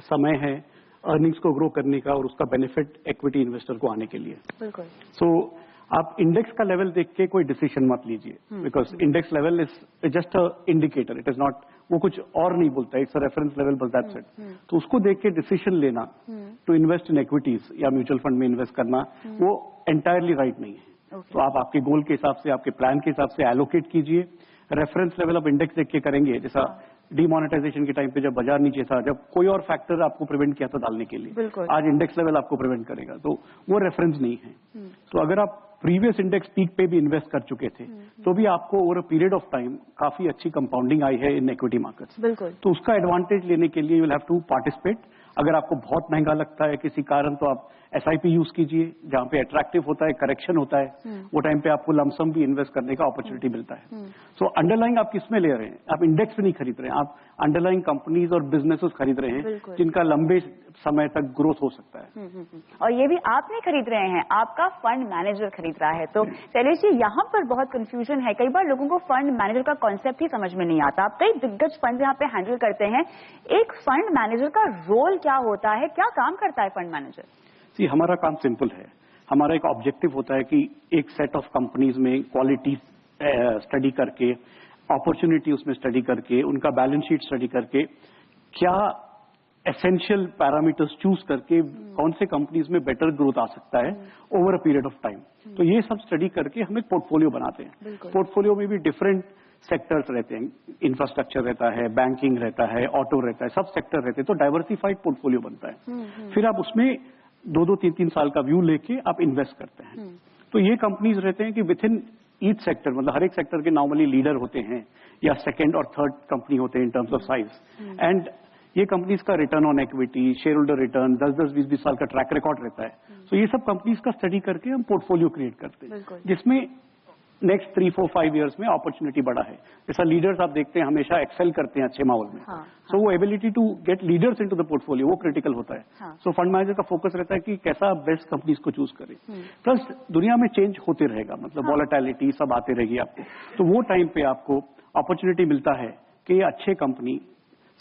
समय है अर्निंग्स को ग्रो करने का और उसका बेनिफिट इक्विटी इन्वेस्टर को आने के लिए। बिल्कुल। सो आप इंडेक्स का लेवल देख के कोई डिसीजन मत लीजिए, because index level is just a indicator, it is not, वो कुछ और नहीं बोलता, इट्स अ रेफरेंस लेवल, बस दैट्स इट। तो उसको देख के डिसीजन लेना टू इन्वेस्ट इन इक्विटीज या म्यूचुअल फंड में इन्वेस्ट करना, वो एंटायरली राइट नहीं है। तो आप आपके गोल के हिसाब से, आपके प्लान के हिसाब से एलोकेट कीजिए। रेफरेंस लेवल आप इंडेक्स देख के करेंगे, जैसा डीमोनेटाइजेशन के टाइम पे जब बाजार नीचे था, जब कोई और फैक्टर आपको प्रिवेंट किया था डालने के लिए, आज इंडेक्स लेवल आपको प्रिवेंट करेगा, तो वो रेफरेंस नहीं है। तो अगर आप प्रीवियस इंडेक्स पीक पे भी इन्वेस्ट कर चुके थे, तो भी आपको over a period of time काफी अच्छी कंपाउंडिंग आई है इन इक्विटी मार्केट्स। बिल्कुल। तो उसका एडवांटेज लेने के लिए you will have to participate. अगर आपको बहुत महंगा लगता है किसी कारण, तो आप SIP यूज कीजिए, जहां पे अट्रैक्टिव होता है, करेक्शन होता है, वो टाइम पे आपको लमसम भी इन्वेस्ट करने का अपॉर्चुनिटी मिलता है। सो अंडरलाइंग आप किसमें ले रहे हैं? आप इंडेक्स में नहीं खरीद रहे हैं, आप अंडरलाइंग कंपनीज और बिजनेसेस खरीद रहे हैं जिनका लंबे समय तक ग्रोथ हो सकता है। और ये भी आप नहीं खरीद रहे हैं, आपका फंड मैनेजर खरीद रहा है। तो शैलेश जी, यहाँ पर बहुत कंफ्यूजन है। कई बार लोगों को फंड मैनेजर का कॉन्सेप्ट ही समझ में नहीं आता। आप कई दिग्गज फंड यहाँ पे हैंडल करते हैं, एक फंड मैनेजर का रोल क्या होता है, क्या काम करता है फंड मैनेजर? जी, हमारा काम सिंपल है। हमारा एक ऑब्जेक्टिव होता है कि एक सेट ऑफ कंपनीज में क्वालिटी स्टडी करके, अपॉर्चुनिटी उसमें स्टडी करके, उनका बैलेंस शीट स्टडी करके, क्या एसेंशियल पैरामीटर्स चूज करके कौन से कंपनीज में बेटर ग्रोथ आ सकता है over a period of time. तो ये सब स्टडी करके हम एक पोर्टफोलियो बनाते हैं। पोर्टफोलियो में भी डिफरेंट सेक्टर्स रहते हैं, इंफ्रास्ट्रक्चर रहता है, बैंकिंग रहता है, ऑटो रहता है, सब सेक्टर रहते हैं, तो डाइवर्सिफाइड पोर्टफोलियो बनता है। फिर आप उसमें 2-3 साल का व्यू लेके आप इन्वेस्ट करते हैं। तो ये कंपनीज रहते हैं कि विद इन ईच सेक्टर, मतलब हर एक सेक्टर के नॉर्मली लीडर होते हैं या सेकंड और थर्ड कंपनी होते हैं in terms of size. And ये कंपनीज का return on equity, share holder return 10-10, 20-20 साल का ट्रैक रिकॉर्ड रहता है। तो ये सब कंपनीज का स्टडी करके हम पोर्टफोलियो क्रिएट करते हैं, जिसमें नेक्स्ट 3-4-5 इयर्स में अपॉर्चुनिटी बड़ा है। जैसा लीडर्स आप देखते हैं हमेशा एक्सेल करते हैं अच्छे माहौल में। सो वो ability to get leaders into the portfolio वो क्रिटिकल होता है। सो फंड मैनेजर का फोकस रहता है कि कैसा बेस्ट कंपनीज को चूज करें। प्लस दुनिया में चेंज होते रहेगा, मतलब वॉलेटिलिटी सब आते रहेगी आपको, तो वो टाइम पे आपको अपॉर्चुनिटी मिलता है कि ये अच्छे कंपनी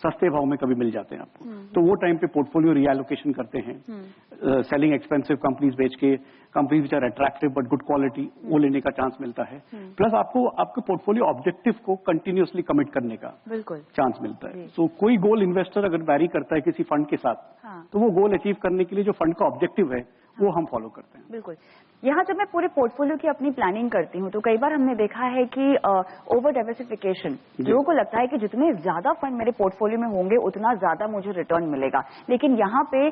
सस्ते भाव में कभी मिल जाते हैं आपको। तो वो टाइम पे पोर्टफोलियो रिएलोकेशन करते हैं, सेलिंग एक्सपेंसिव कंपनीज बेच के companies which are attractive but good quality, वो लेने का चांस मिलता है। प्लस आपको आपके पोर्टफोलियो ऑब्जेक्टिव को कंटिन्यूअसली कमिट करने का चांस मिलता है। सो कोई गोल इन्वेस्टर अगर वैरी करता है किसी फंड के साथ, तो वो गोल अचीव करने के लिए जो फंड का ऑब्जेक्टिव है वो हम फॉलो करते हैं। बिल्कुल। यहाँ जब मैं पूरे पोर्टफोलियो की अपनी प्लानिंग करती हूँ तो कई बार हमने देखा है कि ओवर डाइवर्सिफिकेशन, लोगों को लगता है कि जितने ज्यादा फंड मेरे पोर्टफोलियो में होंगे उतना ज्यादा मुझे रिटर्न मिलेगा, लेकिन यहाँ पे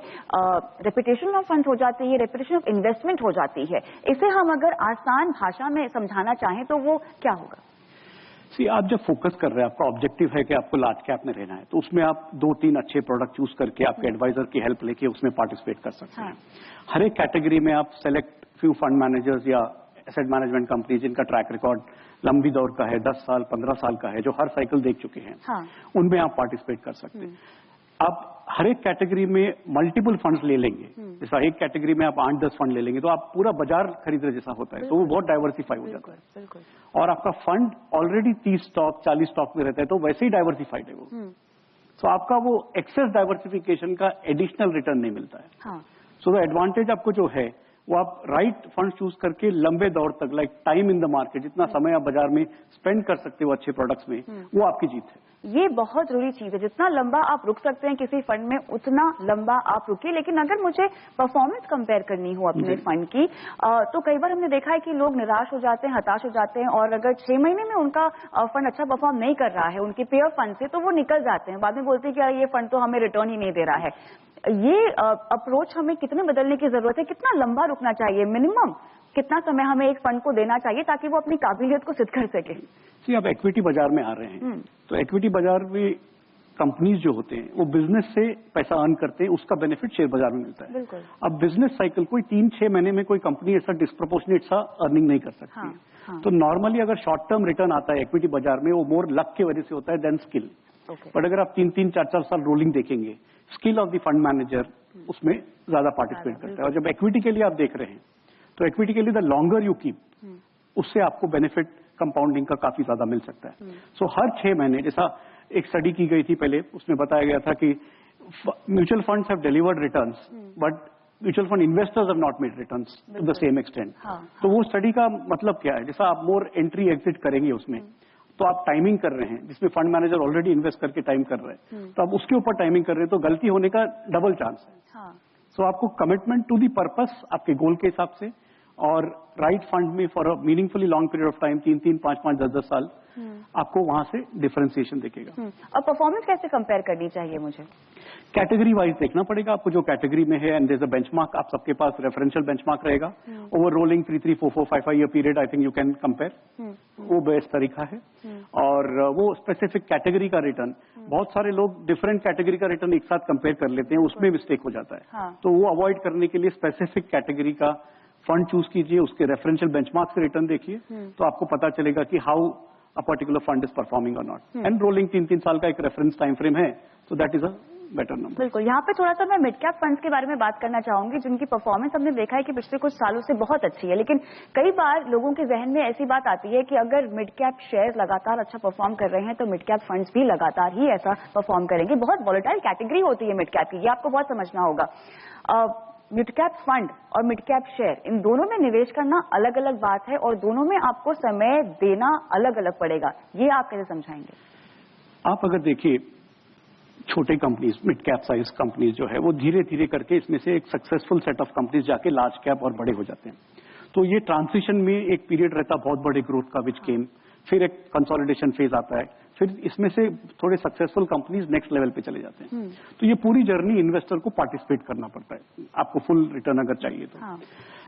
रेपुटेशन ऑफ फंड हो जाती है, रेपुटेशन ऑफ इन्वेस्टमेंट हो जाती है। इसे हम अगर आसान भाषा में समझाना चाहें तो वो क्या होगा? आप जब फोकस कर रहे हैं, आपका ऑब्जेक्टिव है कि आपको लार्ज कैप में रहना है, तो उसमें आप 2-3 अच्छे प्रोडक्ट चूज करके आपके एडवाइजर की हेल्प लेके उसमें पार्टिसिपेट कर सकते हैं। हर एक कैटेगरी में आप सेलेक्ट फ्यू फंड मैनेजर्स या एसेट मैनेजमेंट कंपनी जिनका ट्रैक रिकॉर्ड लंबी दौर का है, 10 साल 15 साल का है, जो हर साइकिल देख चुके हैं, उनमें आप पार्टिसिपेट कर सकते हैं। आप हर एक कैटेगरी में मल्टीपल फंड्स ले लेंगे, जैसा एक कैटेगरी में आप 8-10 फंड ले लेंगे तो आप पूरा बाजार खरीद रहे जैसा होता है, तो वो बहुत डाइवर्सिफाई हो जाता है। और आपका फंड ऑलरेडी 30 स्टॉक 40 स्टॉक में रहता है, तो वैसे ही डाइवर्सिफाइड है वो। तो आपका वो एक्सेस डाइवर्सिफिकेशन का एडिशनल रिटर्न नहीं मिलता है। सो द एडवांटेज आपको जो है वो आप राइट फंड चूज करके लंबे दौर तक, like time in the market, जितना समय आप बाजार में स्पेंड कर सकते हो अच्छे प्रोडक्ट्स में, वो आपकी जीत है। ये बहुत जरूरी चीज है, जितना लंबा आप रुक सकते हैं किसी फंड में उतना लंबा आप रुकिए। लेकिन अगर मुझे परफॉर्मेंस कंपेयर करनी हो अपने फंड की, तो कई बार हमने देखा है कि लोग निराश हो जाते हैं, हताश हो जाते हैं, और अगर 6 महीने में उनका फंड अच्छा परफॉर्म नहीं कर रहा है उनके पेयर फंड से, तो वो निकल जाते हैं। बाद में बोलते हैं कि यार ये फंड तो हमें रिटर्न ही नहीं दे रहा है। ये अप्रोच हमें कितने बदलने की जरूरत है? कितना लंबा रुकना चाहिए? मिनिमम कितना समय हमें एक फंड को देना चाहिए ताकि वो अपनी काबिलियत को सिद्ध कर सके? जी, आप इक्विटी बाजार में आ रहे हैं, तो इक्विटी बाजार में कंपनीज जो होते हैं वो बिजनेस से पैसा अर्न करते हैं, उसका बेनिफिट शेयर बाजार में मिलता है। अब बिजनेस साइकिल कोई 3-6 महीने में कोई कंपनी ऐसा डिस्प्रोपोर्शनेट सा अर्निंग नहीं कर सकती है। तो नॉर्मली अगर शॉर्ट टर्म रिटर्न आता है इक्विटी बाजार में, वो मोर लक की वजह से होता है देन स्किल। बट अगर आप 3-3, 4-4 साल रोलिंग देखेंगे, skill of the fund manager उसमें ज्यादा पार्टिसिपेट करता है। और जब इक्विटी के लिए आप देख रहे हैं, तो इक्विटी के लिए द लॉन्गर यू कीप, उससे आपको बेनिफिट कंपाउंडिंग का काफी ज्यादा मिल सकता है। सो हर 6 महीने, जैसा एक स्टडी की गई थी पहले, उसमें बताया गया था कि mutual funds have delivered returns but mutual fund investors have not made returns to the same extent. तो वो स्टडी का मतलब क्या है? जैसा आप मोर एंट्री एग्जिट करेंगे उसमें, तो आप टाइमिंग कर रहे हैं, जिसमें फंड मैनेजर ऑलरेडी इन्वेस्ट करके टाइम कर रहे हैं, तो आप उसके ऊपर टाइमिंग कर रहे हैं, तो गलती होने का डबल चांस है। सो आपको कमिटमेंट टू दी पर्पस, आपके गोल के हिसाब से, और राइट फंड में for a meaningfully long period of time 3-3, 5-5, 10-10 साल आपको वहां से डिफरेंशिएशन दिखेगा। और परफॉर्मेंस कैसे कंपेयर करनी चाहिए मुझे? कैटेगरी वाइज देखना पड़ेगा आपको, जो कैटेगरी में है, and there is a benchmark, आप सबके पास रेफरेंशियल बेंचमार्क रहेगा। Over rolling 3, 4, 5 year period I think you can compare, वो बेस्ट तरीका है। और वो स्पेसिफिक कैटेगरी का रिटर्न, बहुत सारे लोग डिफरेंट कैटेगरी का रिटर्न एक साथ कंपेयर कर लेते हैं, उसमें मिस्टेक हो जाता है। हाँ। तो वो अवॉइड करने के लिए स्पेसिफिक कैटेगरी का फंड चूज कीजिए, उसके रेफरेंशियल बेंचमार्क से रिटर्न देखिए, तो आपको पता चलेगा कि how a particular fund is performing और नॉट। एंड रोलिंग 3-3 साल का एक रेफरेंस टाइम फ्रेम है, तो that is a better number. बिल्कुल। यहाँ पे थोड़ा सा मैं मिड कैप फंड्स के बारे में बात करना चाहूंगी, जिनकी परफॉर्मेंस हमने देखा है कि पिछले कुछ सालों से बहुत अच्छी है, लेकिन कई बार लोगों के जहन में ऐसी बात आती है कि अगर मिड कैप शेयर लगातार अच्छा परफॉर्म कर रहे हैं तो मिड कैप फंड्स भी लगातार ही ऐसा परफॉर्म करेंगे। बहुत वॉलेटाइल कैटेगरी होती है मिड कैप की, ये आपको बहुत समझना होगा। मिड कैप फंड और मिड कैप शेयर, इन दोनों में निवेश करना अलग अलग बात है और दोनों में आपको समय देना अलग अलग पड़ेगा, ये आप कैसे समझाएंगे? आप अगर देखिए छोटे companies, mid cap size companies जो है, वो धीरे धीरे करके इसमें से एक सक्सेसफुल सेट ऑफ कंपनीज जाके लार्ज कैप और बड़े हो जाते हैं। तो ये ट्रांजिशन में एक पीरियड रहता बहुत बड़े ग्रोथ का विच केम, फिर एक कंसोलिडेशन फेज आता है, फिर इसमें से थोड़े सक्सेसफुल कंपनीज नेक्स्ट लेवल पे चले जाते हैं। तो ये पूरी जर्नी इन्वेस्टर को पार्टिसिपेट करना पड़ता है, आपको फुल रिटर्न अगर चाहिए तो।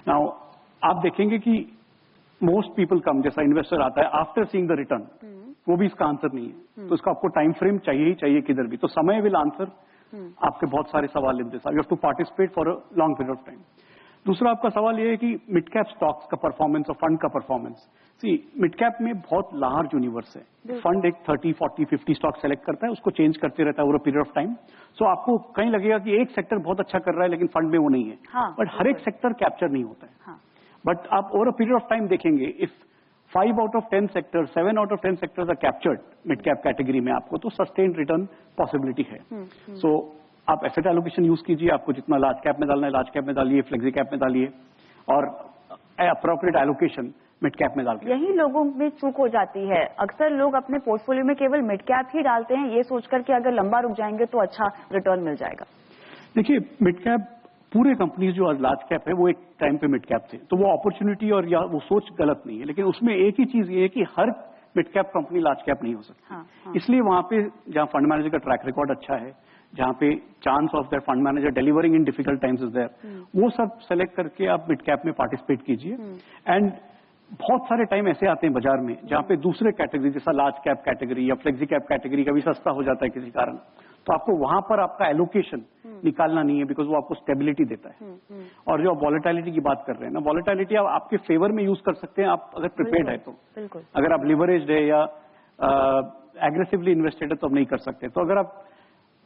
नाउ आप देखेंगे कि मोस्ट पीपल कम, जैसा इन्वेस्टर आता है आफ्टर सीइंग द रिटर्न, वो भी इसका आंसर नहीं है। तो इसका आपको टाइम फ्रेम चाहिए ही चाहिए किधर भी। तो समय विल आंसर आपके बहुत सारे सवाल in this, you have to participate for a long period of time. दूसरा आपका सवाल ये है कि मिड कैप स्टॉक्स का परफॉर्मेंस और फंड का परफॉर्मेंस। सी, मिड कैप में बहुत लार्ज यूनिवर्स है। फंड एक 30, 40, 50 स्टॉक सेलेक्ट करता है, उसको चेंज करते रहता है over a period of time. So आपको कहीं लगेगा कि एक सेक्टर बहुत अच्छा कर रहा है लेकिन फंड में वो नहीं है। बट हर एक सेक्टर कैप्चर नहीं होता है। बट आप over a period of time देखेंगे, if 5 out of 10 sector, 7 out of 10 sectors are captured mid cap category में, आपको तो सस्टेन्ड रिटर्न पॉसिबिलिटी है। सो आप एसेट एलोकेशन यूज कीजिए, आपको जितना लार्ज कैप में डालना है लार्ज कैप में डालिए, फ्लेक्सी कैप में डालिए, और अप्रोप्रिएट एलोकेशन मिड कैप में डालिए। यही लोगों में चूक हो जाती है। अक्सर लोग अपने पोर्टफोलियो में केवल मिड कैप ही डालते हैं, ये सोचकर कि अगर लंबा रुक जाएंगे तो अच्छा रिटर्न मिल जाएगा। देखिए, मिड कैप पूरे कंपनीज जो आज लार्ज कैप है वो एक टाइम पे मिड कैप थे, तो वो अपॉर्चुनिटी और या वो सोच गलत नहीं है, लेकिन उसमें एक ही चीज ये है कि हर mid cap company large cap नहीं हो सकती। इसलिए वहां पे जहां फंड मैनेजर का ट्रैक रिकॉर्ड अच्छा है, जहां पे chance of that fund manager delivering in difficult times is there, वो सब सेलेक्ट करके आप मिड कैप में पार्टिसिपेट कीजिए। एंड बहुत सारे टाइम ऐसे आते हैं बाजार में जहां पे दूसरे कैटेगरी जैसा लार्ज कैप कैटेगरी या फ्लेक्सी कैप कैटेगरी का भी सस्ता हो जाता है किसी कारण, तो आपको वहां पर आपका एलोकेशन निकालना नहीं है, बिकॉज वो आपको स्टेबिलिटी देता है। और जो आप वॉलेटिलिटी की बात कर रहे हैं ना, वॉलेटिलिटी आप आपके फेवर में यूज कर सकते हैं, आप अगर प्रिपेयर्ड है तो। अगर आप लिवरेज्ड है या एग्रेसिवली इन्वेस्टेड है तो आप नहीं कर सकते। तो अगर आप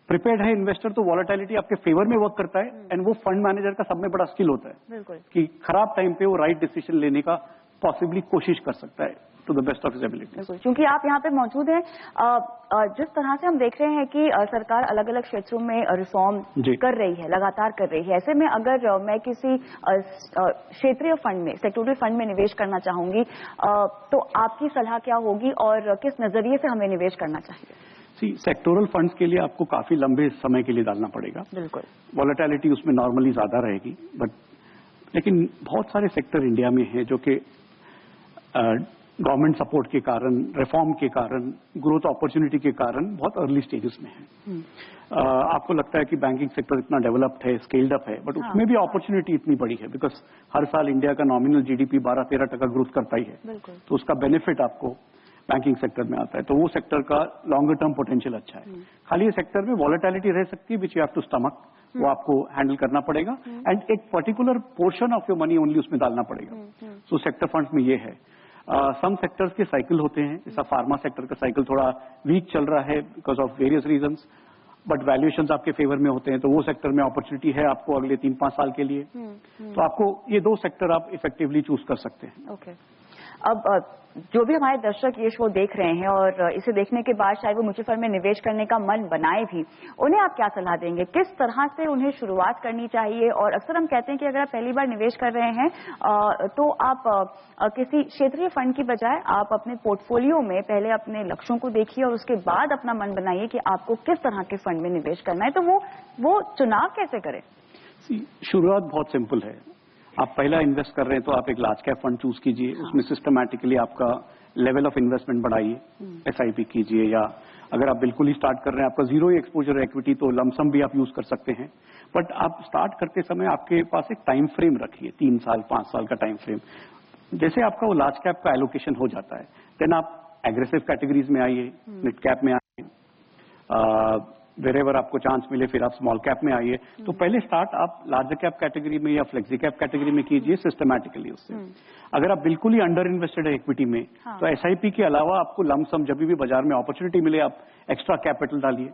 प्रिपेयर्ड है इन्वेस्टर, तो वॉलेटिलिटी आपके फेवर में वर्क करता है। एंड वो फंड मैनेजर का सब में बड़ा स्किल होता है कि खराब टाइम पे वो राइट डिसीजन लेने का पॉसिबली कोशिश कर सकता है to the best of his ability. क्योंकि आप यहाँ पे मौजूद हैं, जिस तरह से हम देख रहे हैं कि सरकार अलग अलग क्षेत्रों में रिफॉर्म कर रही है, लगातार कर रही है, ऐसे में अगर मैं किसी क्षेत्रीय फंड में, सेक्टोरल फंड में निवेश करना चाहूंगी, तो आपकी सलाह क्या होगी और किस नजरिए से हमें निवेश करना चाहिए? सेक्टोरल फंड्स के लिए आपको काफी लंबे समय के लिए डालना पड़ेगा। बिल्कुल। वॉलेटिलिटी उसमें नॉर्मली ज्यादा रहेगी, बट लेकिन बहुत सारे सेक्टर इंडिया में हैं जो कि गवर्नमेंट सपोर्ट के कारण, रिफॉर्म के कारण, ग्रोथ अपॉर्चुनिटी के कारण बहुत अर्ली स्टेजेस में है। आपको लगता है कि बैंकिंग सेक्टर इतना डेवलप्ड है, स्केल्ड अप है, बट उसमें भी अपॉर्चुनिटी इतनी बड़ी है, बिकॉज हर साल इंडिया का नॉमिनल जीडीपी 12-13% ग्रोथ करता ही है, तो उसका बेनिफिट आपको बैंकिंग सेक्टर में आता है। तो वो सेक्टर का लॉन्गर टर्म पोटेंशियल अच्छा है। खाली ये सेक्टर में वॉलेटिलिटी रह सकती है, which you have to stomach, वो आपको हैंडल करना पड़ेगा, एंड एक particular portion of your money only उसमें डालना पड़ेगा। सो सेक्टर फंड्स में ये है। सम सेक्टर्स के साइकिल होते हैं, जैसा फार्मा सेक्टर का साइकिल थोड़ा वीक चल रहा है because of various reasons, but valuations आपके फेवर में होते हैं, तो वो सेक्टर में अपॉर्चुनिटी है आपको अगले 3-5 साल के लिए। तो आपको ये 2 सेक्टर आप इफेक्टिवली चूज कर सकते हैं। ओके। अब जो भी हमारे दर्शक ये शो देख रहे हैं और इसे देखने के बाद शायद वो म्यूचुअल फंड में निवेश करने का मन बनाए भी, उन्हें आप क्या सलाह देंगे? किस तरह से उन्हें शुरुआत करनी चाहिए? और अक्सर हम कहते हैं कि अगर आप पहली बार निवेश कर रहे हैं तो आप किसी क्षेत्रीय फंड की बजाय आप अपने पोर्टफोलियो में पहले अपने लक्ष्यों को देखिए और उसके बाद अपना मन बनाइए कि आपको किस तरह के फंड में निवेश करना है। तो वो चुनाव कैसे करें? शुरुआत बहुत सिंपल है। आप पहला इन्वेस्ट कर रहे हैं तो आप एक लार्ज कैप फंड चूज कीजिए, उसमें सिस्टमैटिकली आपका लेवल ऑफ इन्वेस्टमेंट बढ़ाइए, SIP कीजिए, या अगर आप बिल्कुल ही स्टार्ट कर रहे हैं, आपका जीरो एक्सपोजर इक्विटी, तो लमसम भी आप यूज कर सकते हैं। बट आप स्टार्ट करते समय आपके पास एक टाइम फ्रेम रखिए, 3 साल 5 साल का टाइम फ्रेम। जैसे आपका वो लार्ज कैप का एलोकेशन हो जाता है, देन आप एग्रेसिव कैटेगरीज में आइए, मिड कैप में आइए, वेरेवर आपको चांस मिले फिर आप स्मॉल कैप में आइए। तो पहले स्टार्ट आप लार्ज कैप कैटेगरी में या फ्लेक्सी कैप कैटेगरी में कीजिए सिस्टमैटिकली उससे। अगर आप बिल्कुल ही अंडर इन्वेस्टेड है इक्विटी में, तो SIP के अलावा आपको लमसम जब भी बाजार में अपॉर्चुनिटी मिले आप एक्स्ट्रा कैपिटल डालिए,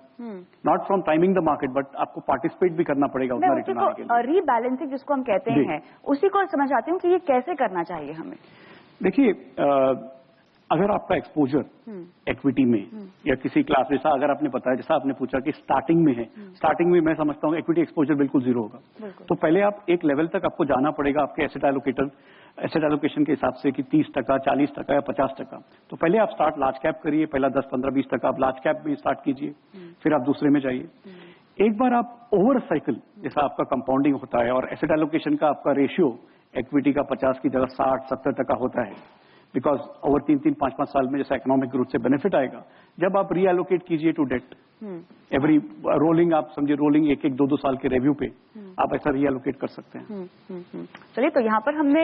not from timing the market, but आपको पार्टिसिपेट भी करना पड़ेगा उतना रिटर्न आने के लिए। रीबैलेंसिंग जिसको हम कहते हैं, उसी को समझ आती हूँ कि ये कैसे करना चाहिए हमें। देखिए, अगर आपका एक्सपोजर इक्विटी में या किसी क्लास, जैसा अगर आपने बताया, जैसा आपने पूछा कि स्टार्टिंग में है, स्टार्टिंग में मैं समझता हूँ इक्विटी एक्सपोजर बिल्कुल जीरो होगा। तो पहले आप एक लेवल तक आपको जाना पड़ेगा आपके एसेट एलोकेशन के हिसाब से कि 30%, 40% या 50%। तो पहले आप स्टार्ट लार्ज कैप करिए, पहला 10, 15, 20% आप लार्ज कैप में स्टार्ट कीजिए, फिर आप दूसरे में जाइए। एक बार आप ओवर साइकिल, जैसा आपका कंपाउंडिंग होता है और एसेट एलोकेशन का आपका रेशियो इक्विटी का 50 की जगह 60-70% होता है, बिकॉज ओवर 3-3, 5-5 साल में जैसा इकोनॉमिक ग्रोथ से बेनिफिट आएगा, जब आप रीएलोकेट कीजिए टू डेट, एवरी रोलिंग, आप समझिए रोलिंग 1-1, 2-2 साल के रिव्यू पे आप ऐसा रीएलोकेट कर सकते हैं। चलिए, तो यहाँ पर हमने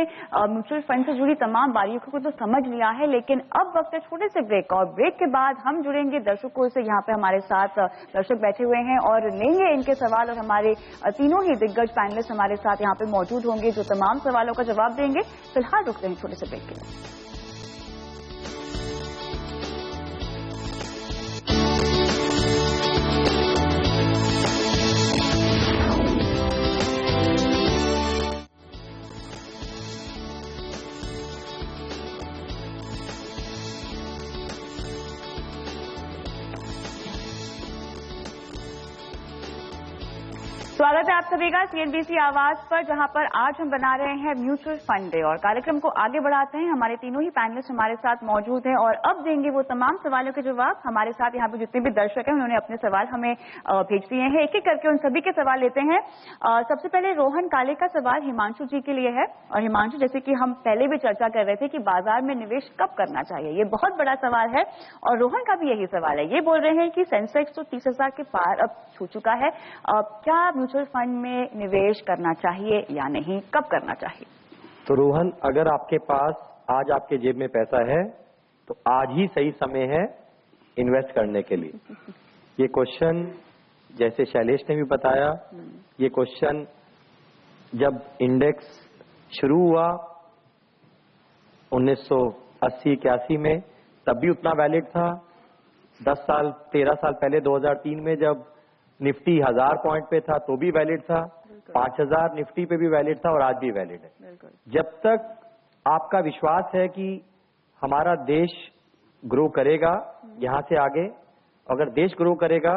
म्यूचुअल फंड से जुड़ी तमाम बारीकियों को तो समझ लिया है, लेकिन अब वक्त है छोटे से ब्रेक, और ब्रेक के बाद हम जुड़ेंगे दर्शकों से। यहाँ पे हमारे साथ दर्शक बैठे हुए हैं और लेंगे इनके सवाल, और हमारे तीनों ही दिग्गज पैनलिस्ट हमारे साथ यहाँ पे मौजूद होंगे जो तमाम सवालों का जवाब देंगे। फिलहाल रुकते हैं छोटे से ब्रेक के लिए। स्वागत है आप सभी का CNBC आवाज पर, जहां पर आज हम बना रहे हैं म्यूचुअल फंड डे, और कार्यक्रम को आगे बढ़ाते हैं। हमारे तीनों ही पैनलिस्ट हमारे साथ मौजूद हैं और अब देंगे वो तमाम सवालों के जवाब। हमारे साथ यहाँ पे जितने भी दर्शक हैं उन्होंने अपने सवाल हमें भेज दिए हैं, एक एक करके उन सभी के सवाल लेते हैं। सबसे पहले रोहन काले का सवाल हिमांशु जी के लिए है। और हिमांशु, जैसे कि हम पहले भी चर्चा कर रहे थे कि बाजार में निवेश कब करना चाहिए, ये बहुत बड़ा सवाल है, और रोहन का भी यही सवाल है। ये बोल रहे हैं कि सेंसेक्स तो 30,000 के पार अब छू चुका है, क्या म्यूचुअल फंड में निवेश करना चाहिए या नहीं, कब करना चाहिए? तो रोहन, अगर आपके पास आज आपके जेब में पैसा है तो आज ही सही समय है इन्वेस्ट करने के लिए। ये क्वेश्चन, जैसे शैलेश ने भी बताया, ये क्वेश्चन जब इंडेक्स शुरू हुआ 1980-81 में, तब भी उतना वैलिड था। 10 साल 13 साल पहले 2003 में जब निफ्टी 1000 पॉइंट पे था तो भी वैलिड था, 5000 निफ्टी पे भी वैलिड था, और आज भी वैलिड है। जब तक आपका विश्वास है कि हमारा देश ग्रो करेगा यहाँ से आगे, अगर देश ग्रो करेगा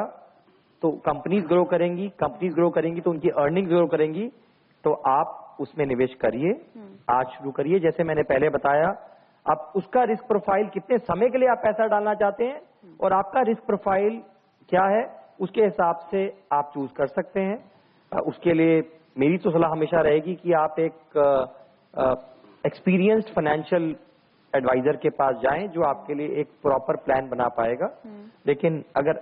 तो कंपनीज ग्रो करेंगी, कंपनीज ग्रो करेंगी तो उनकी अर्निंग्स ग्रो करेंगी, तो आप उसमें निवेश करिए, आज शुरू करिए। जैसे मैंने पहले बताया, आप उसका रिस्क प्रोफाइल, कितने समय के लिए आप पैसा डालना चाहते हैं और आपका रिस्क प्रोफाइल क्या है, उसके हिसाब से आप चूज कर सकते हैं। उसके लिए मेरी तो सलाह हमेशा रहेगी कि आप एक एक्सपीरियंस्ड फाइनेंशियल एडवाइजर के पास जाएं जो आपके लिए एक प्रॉपर प्लान बना पाएगा। लेकिन अगर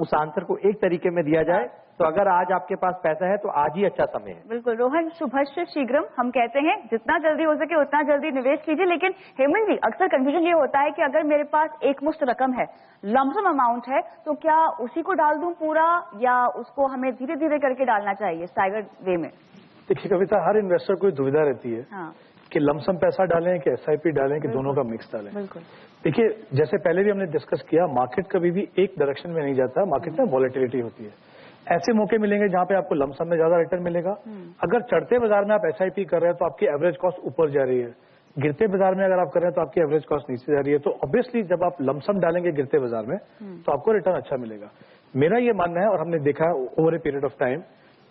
उस आंसर को एक तरीके में दिया जाए तो अगर आज आपके पास पैसा है तो आज ही अच्छा समय है। बिल्कुल रोहन, शुभस्य शीघ्रम हम कहते हैं, जितना जल्दी हो सके उतना जल्दी निवेश कीजिए। लेकिन हेमंत जी, अक्सर कंफ्यूजन ये होता है कि अगर मेरे पास एक मुश्त रकम है, लमसम अमाउंट है, तो क्या उसी को डाल दूं पूरा, या उसको हमें धीरे धीरे करके डालना चाहिए स्टाइगर्ड वे में? देखिए कविता, हर इन्वेस्टर को दुविधा रहती है कि लमसम पैसा डालें कि SIP डालें कि दोनों का मिक्स डालें। बिल्कुल। देखिए, जैसे पहले भी हमने डिस्कस किया, मार्केट कभी भी एक डायरेक्शन में नहीं जाता, मार्केट में वॉलेटिलिटी होती है। ऐसे मौके मिलेंगे जहां पे आपको लमसम में ज्यादा रिटर्न मिलेगा। अगर चढ़ते बाजार में आप SIP कर रहे हैं तो आपकी एवरेज कॉस्ट ऊपर जा रही है, गिरते बाजार में अगर आप कर रहे हैं तो आपकी एवरेज कॉस्ट नीचे जा रही है। तो ऑब्वियसली जब आप लमसम डालेंगे गिरते बाजार में तो आपको रिटर्न अच्छा मिलेगा। मेरा ये मानना है, और हमने देखा है over a period of time,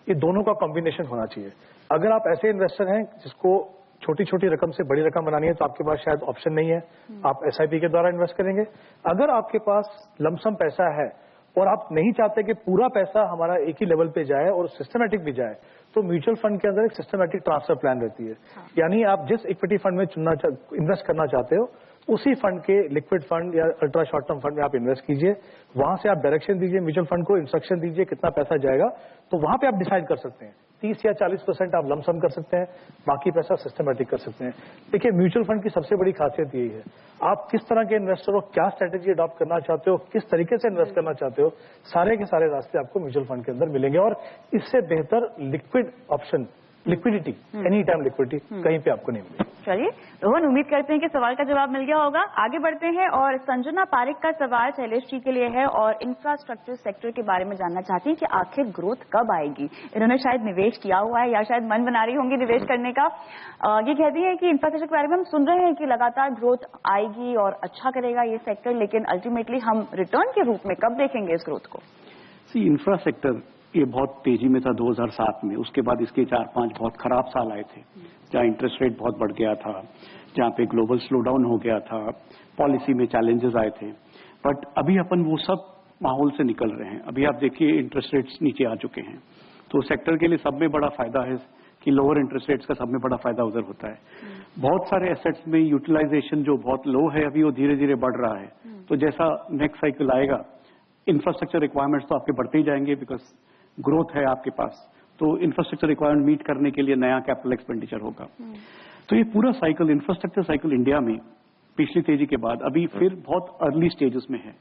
ये दोनों का कॉम्बिनेशन होना चाहिए। अगर आप ऐसे इन्वेस्टर हैं जिसको छोटी छोटी रकम से बड़ी रकम बनानी है तो आपके पास शायद ऑप्शन नहीं है, आप SIP के द्वारा इन्वेस्ट करेंगे। अगर आपके पास लमसम पैसा है और आप नहीं चाहते कि पूरा पैसा हमारा एक ही लेवल पे जाए और सिस्टमेटिक भी जाए, तो म्यूचुअल फंड के अंदर एक सिस्टमेटिक ट्रांसफर प्लान रहती है। यानी आप जिस इक्विटी फंड में इन्वेस्ट करना चाहते हो, उसी फंड के लिक्विड फंड या अल्ट्रा शॉर्ट टर्म फंड में आप इन्वेस्ट कीजिए, वहां से आप डायरेक्शन दीजिए म्यूचुअल फंड को, इंस्ट्रक्शन दीजिए कितना पैसा जाएगा, तो वहां पे आप डिसाइड कर सकते हैं 30 या 40% आप लमसम कर सकते हैं, बाकी पैसा सिस्टमेटिक कर सकते हैं। देखिए म्यूचुअल फंड की सबसे बड़ी खासियत यही है, आप किस तरह के इन्वेस्टर हो, क्या स्ट्रेटेजी अडॉप्ट करना चाहते हो, किस तरीके से इन्वेस्ट करना चाहते हो, सारे के सारे रास्ते आपको म्यूचुअल फंड के अंदर मिलेंगे। और इससे बेहतर liquid option, liquidity, any time liquidity कहीं पे आपको नहीं मिलेगी। चलिए रोहन, उम्मीद करते हैं कि सवाल का जवाब मिल गया होगा। आगे बढ़ते हैं और संजना पारिक का सवाल शैलेश जी के लिए है और इंफ्रास्ट्रक्चर सेक्टर के बारे में जानना चाहती हैं कि आखिर ग्रोथ कब आएगी। इन्होंने शायद निवेश किया हुआ है या शायद मन बना रही होंगी निवेश करने का। ये कहती है कि इंफ्रास्ट्रक्चर के बारे में हम सुन रहे हैं कि लगातार ग्रोथ आएगी और अच्छा करेगा ये सेक्टर, लेकिन अल्टीमेटली हम रिटर्न के रूप में कब देखेंगे इस ग्रोथ को? इंफ्रा सेक्टर ये बहुत तेजी में था 2007 में, उसके बाद इसके 4-5 बहुत खराब साल आए थे, जहाँ इंटरेस्ट रेट बहुत बढ़ गया था, जहाँ पे ग्लोबल स्लो डाउन हो गया था, पॉलिसी में चैलेंजेस आए थे। बट अभी अपन वो सब माहौल से निकल रहे हैं। अभी आप देखिए इंटरेस्ट रेट्स नीचे आ चुके हैं, तो सेक्टर के लिए सब में बड़ा फायदा है कि लोअर इंटरेस्ट रेट्स का सब में बड़ा फायदा उधर होता है। बहुत सारे एसेट्स में यूटिलाइजेशन जो बहुत लो है अभी, वो धीरे धीरे बढ़ रहा है। तो जैसा नेक्स्ट साइकिल आएगा, इंफ्रास्ट्रक्चर रिक्वायरमेंट्स तो आपके बढ़ते ही जाएंगे, बिकॉज ग्रोथ है आपके पास, तो इंफ्रास्ट्रक्चर रिक्वायरमेंट मीट करने के लिए नया कैपिटल एक्सपेंडिचर होगा। तो ये पूरा साइकिल, इंफ्रास्ट्रक्चर साइकिल इंडिया में पिछली तेजी के बाद अभी फिर बहुत अर्ली स्टेजेस में है।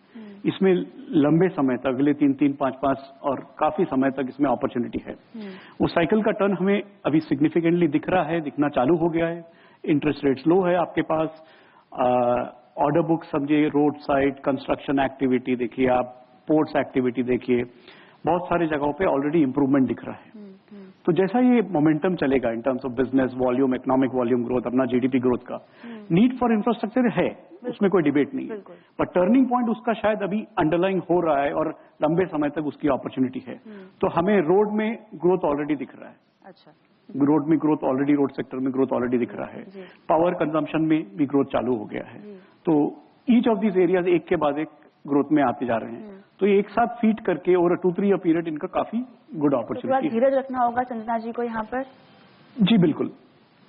इसमें लंबे समय तक, अगले 3-3, 5-5 और काफी समय तक इसमें अपॉर्चुनिटी है। वो साइकिल का टर्न हमें अभी सिग्निफिकेंटली दिख रहा है, दिखना चालू हो गया है। इंटरेस्ट रेट्स लो है आपके पास, ऑर्डर बुक समझिए, रोड साइड कंस्ट्रक्शन एक्टिविटी देखिए आप, पोर्ट्स एक्टिविटी देखिए, बहुत सारी जगहों पे ऑलरेडी इंप्रूवमेंट दिख रहा है। तो जैसा ये मोमेंटम चलेगा in terms of business volume, economic volume growth, अपना जीडीपी ग्रोथ का, नीड फॉर इंफ्रास्ट्रक्चर है, उसमें कोई डिबेट नहीं है। पर टर्निंग पॉइंट उसका शायद अभी अंडरलाइंग हो रहा है और लंबे समय तक उसकी अपॉर्चुनिटी है। तो हमें रोड में ग्रोथ ऑलरेडी दिख रहा है। अच्छा, रोड में ग्रोथ ऑलरेडी, रोड सेक्टर में ग्रोथ ऑलरेडी दिख रहा है। पावर कंजम्पशन में भी ग्रोथ चालू हो गया है। तो ईच ऑफ दीज एरियाज एक के बाद एक ग्रोथ में आते जा रहे हैं। तो एक साथ फीड करके और 2-3 ईयर पीरियड इनका काफी गुड अपॉर्चुनिटी है। धीरज रखना होगा संजना जी को यहाँ पर। जी बिल्कुल,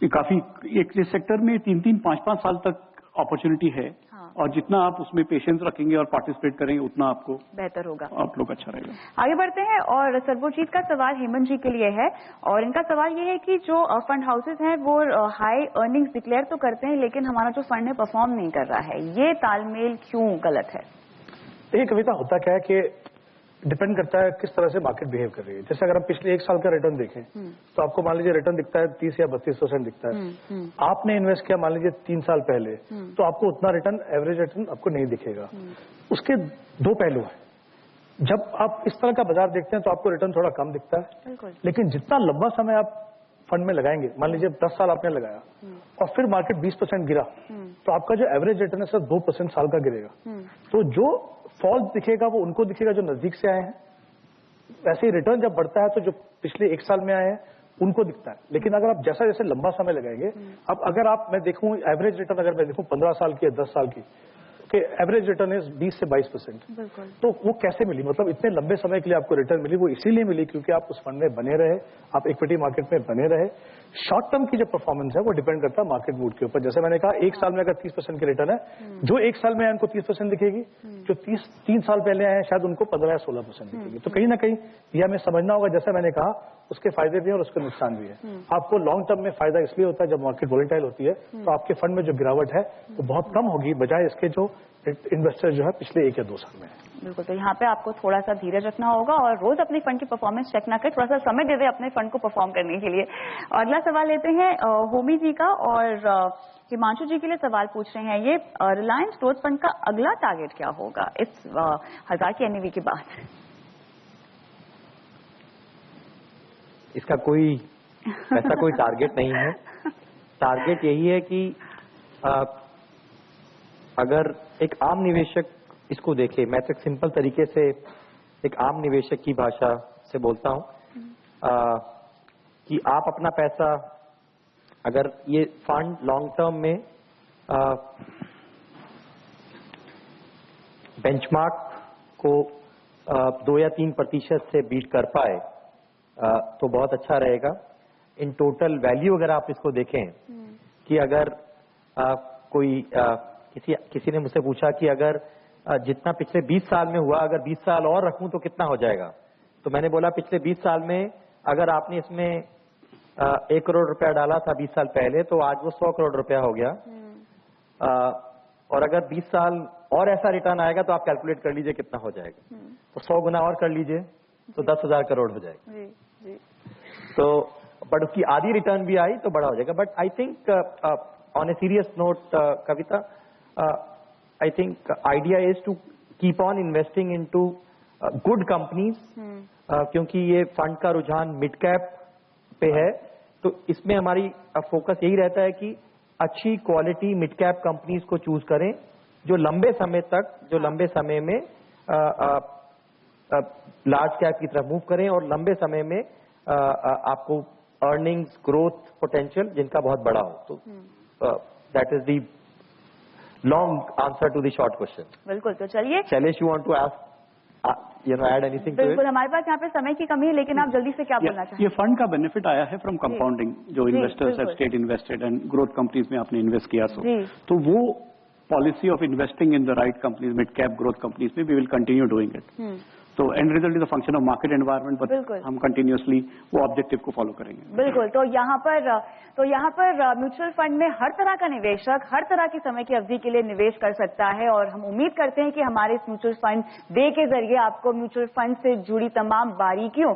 ये काफी एक सेक्टर में 3-3, 5-5 साल तक अपॉर्चुनिटी है। हाँ। और जितना आप उसमें पेशेंस रखेंगे और पार्टिसिपेट करेंगे उतना आपको बेहतर होगा, आप लोग अच्छा रहेगा। आगे बढ़ते हैं और सर्वोजीत का सवाल हेमंत जी के लिए है और इनका सवाल ये है कि जो फंड हाउसेज हैं वो हाई अर्निंग्स डिक्लेयर तो करते हैं, लेकिन हमारा जो फंड है परफॉर्म नहीं कर रहा है, ये तालमेल क्यों गलत है? ये कविता होता क्या है कि डिपेंड करता है किस तरह से मार्केट बिहेव कर रही है। जैसे अगर हम पिछले 1 साल का रिटर्न देखें तो आपको मान लीजिए रिटर्न दिखता है 30 या 32% दिखता है। आपने इन्वेस्ट किया मान लीजिए 3 साल पहले, तो आपको उतना रिटर्न, एवरेज रिटर्न आपको नहीं दिखेगा। उसके 2 पहलू हैं। जब आप इस तरह का बाजार देखते हैं तो आपको रिटर्न थोड़ा कम दिखता है, लेकिन जितना लंबा समय आप फंड में लगाएंगे, मान लीजिए 10 साल आपने लगाया और फिर मार्केट 20% गिरा, तो आपका जो एवरेज रिटर्न है सिर्फ 2% साल का गिरेगा। तो जो फॉल दिखेगा वो उनको दिखेगा जो नजदीक से आए हैं। वैसे ही रिटर्न जब बढ़ता है तो जो पिछले 1 साल में आए हैं उनको दिखता है। लेकिन अगर आप जैसा जैसे लंबा समय लगाएंगे, अब अगर आप, मैं देखूं एवरेज रिटर्न, अगर मैं देखूं 15 साल की या 10 साल की, कि एवरेज रिटर्न इज 20 से 22%, तो वो कैसे मिली? मतलब इतने लंबे समय के लिए आपको रिटर्न मिली, वो इसीलिए मिली क्योंकि आप उस फंड में बने रहे, आप इक्विटी मार्केट में बने रहे। शॉर्ट टर्म की जो परफॉर्मेंस है वो डिपेंड करता है मार्केट मूड के ऊपर। जैसे मैंने कहा 1 साल में अगर 30% की रिटर्न है, जो 1 साल में आए उनको 30% दिखेगी, जो 3 साल पहले आए शायद उनको 15 या 16% दिखेगी। तो कहीं ना कहीं यह हमें समझना होगा, जैसे मैंने कहा उसके फायदे भी हैं और उसके नुकसान भी है। आपको लॉन्ग टर्म में फायदा इसलिए होता है जब मार्केट वोलेटाइल होती है, तो आपके फंड में जो गिरावट है वो बहुत कम होगी बजाय इसके जो इन्वेस्टर जो है पिछले 1 या 2 साल में है। बिल्कुल, तो यहाँ पे आपको थोड़ा सा धीरज रखना होगा और रोज अपनी फंड की परफॉर्मेंस चेक ना करें, थोड़ा सा समय दे दे अपने फंड को परफॉर्म करने के लिए। अगला सवाल लेते हैं होमी जी का और हिमांशु जी के लिए सवाल पूछ रहे हैं, ये रिलायंस ग्रोथ फंड का अगला टारगेट क्या होगा इस 1000 की एनएवी के बाद? इसका कोई ऐसा कोई टारगेट नहीं है। टारगेट यही है कि अगर एक आम निवेशक इसको देखे, मैं तो एक सिंपल तरीके से एक आम निवेशक की भाषा से बोलता हूं कि आप अपना पैसा, अगर ये फंड लॉन्ग टर्म में बेंचमार्क को 2 या 3% से बीट कर पाए तो बहुत अच्छा रहेगा। इन टोटल वैल्यू अगर आप इसको देखें कि अगर कोई किसी ने मुझसे पूछा कि अगर जितना पिछले 20 साल में हुआ अगर 20 साल और रखूं तो कितना हो जाएगा, तो मैंने बोला पिछले 20 साल में अगर आपने इसमें 1 करोड़ रुपया डाला था 20 साल पहले तो आज वो 100 करोड़ रुपया हो गया। और अगर 20 साल और ऐसा रिटर्न आएगा तो आप कैलकुलेट कर लीजिए कितना हो जाएगा। तो 100 गुना और कर लीजिए तो 10,000 करोड़ हो जाएगा। तो बट उसकी आधी रिटर्न भी आई तो बड़ा हो जाएगा। But I think on a serious note Kavita, I think idea is to keep on investing into good companies, क्योंकि ये फंड का रुझान मिड कैप पे है। तो इसमें हमारी फोकस यही रहता है कि अच्छी क्वालिटी मिड कैप कंपनीज को चूज करें जो लंबे समय में लार्ज कैप की तरफ मूव करें और लंबे समय में आपको अर्निंग्स ग्रोथ पोटेंशियल जिनका बहुत बड़ा हो। तो that is the long answer to the short question. बिल्कुल, तो चलिए Shailesh, you want to ask add anything to it? बिल्कुल, हमारे पास यहाँ पे समय की कमी है, लेकिन आप जल्दी से क्या बोलना चाहेंगे? ये फंड का बेनिफिट आया है फ्रॉम कंपाउंडिंग, जो investors have stayed invested and growth companies में आपने इन्वेस्ट किया। तो वो policy of investing in the right companies, mid cap growth companies में we will continue doing it. तो and result is a function of market environment, but हम continuously वो objective को फॉलो करेंगे। बिल्कुल, तो यहाँ पर म्यूचुअल फंड में हर तरह का निवेशक हर तरह की समय की अवधि के लिए निवेश कर सकता है, और हम उम्मीद करते हैं कि हमारे इस म्यूचुअल फंड डे के जरिए आपको म्यूचुअल फंड से जुड़ी तमाम बारीकियों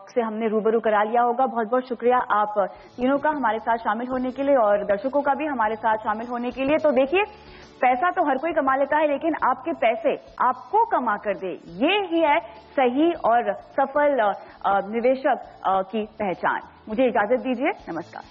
से हमने रूबरू करा लिया होगा। बहुत बहुत शुक्रिया आप तीनों का हमारे साथ शामिल होने के लिए, और दर्शकों का भी हमारे साथ शामिल होने के लिए। तो देखिए, पैसा तो हर कोई कमा लेता है, लेकिन आपके पैसे आपको कमा कर दे, ये ही है सही और सफल निवेशक की पहचान। मुझे इजाजत दीजिए, नमस्कार।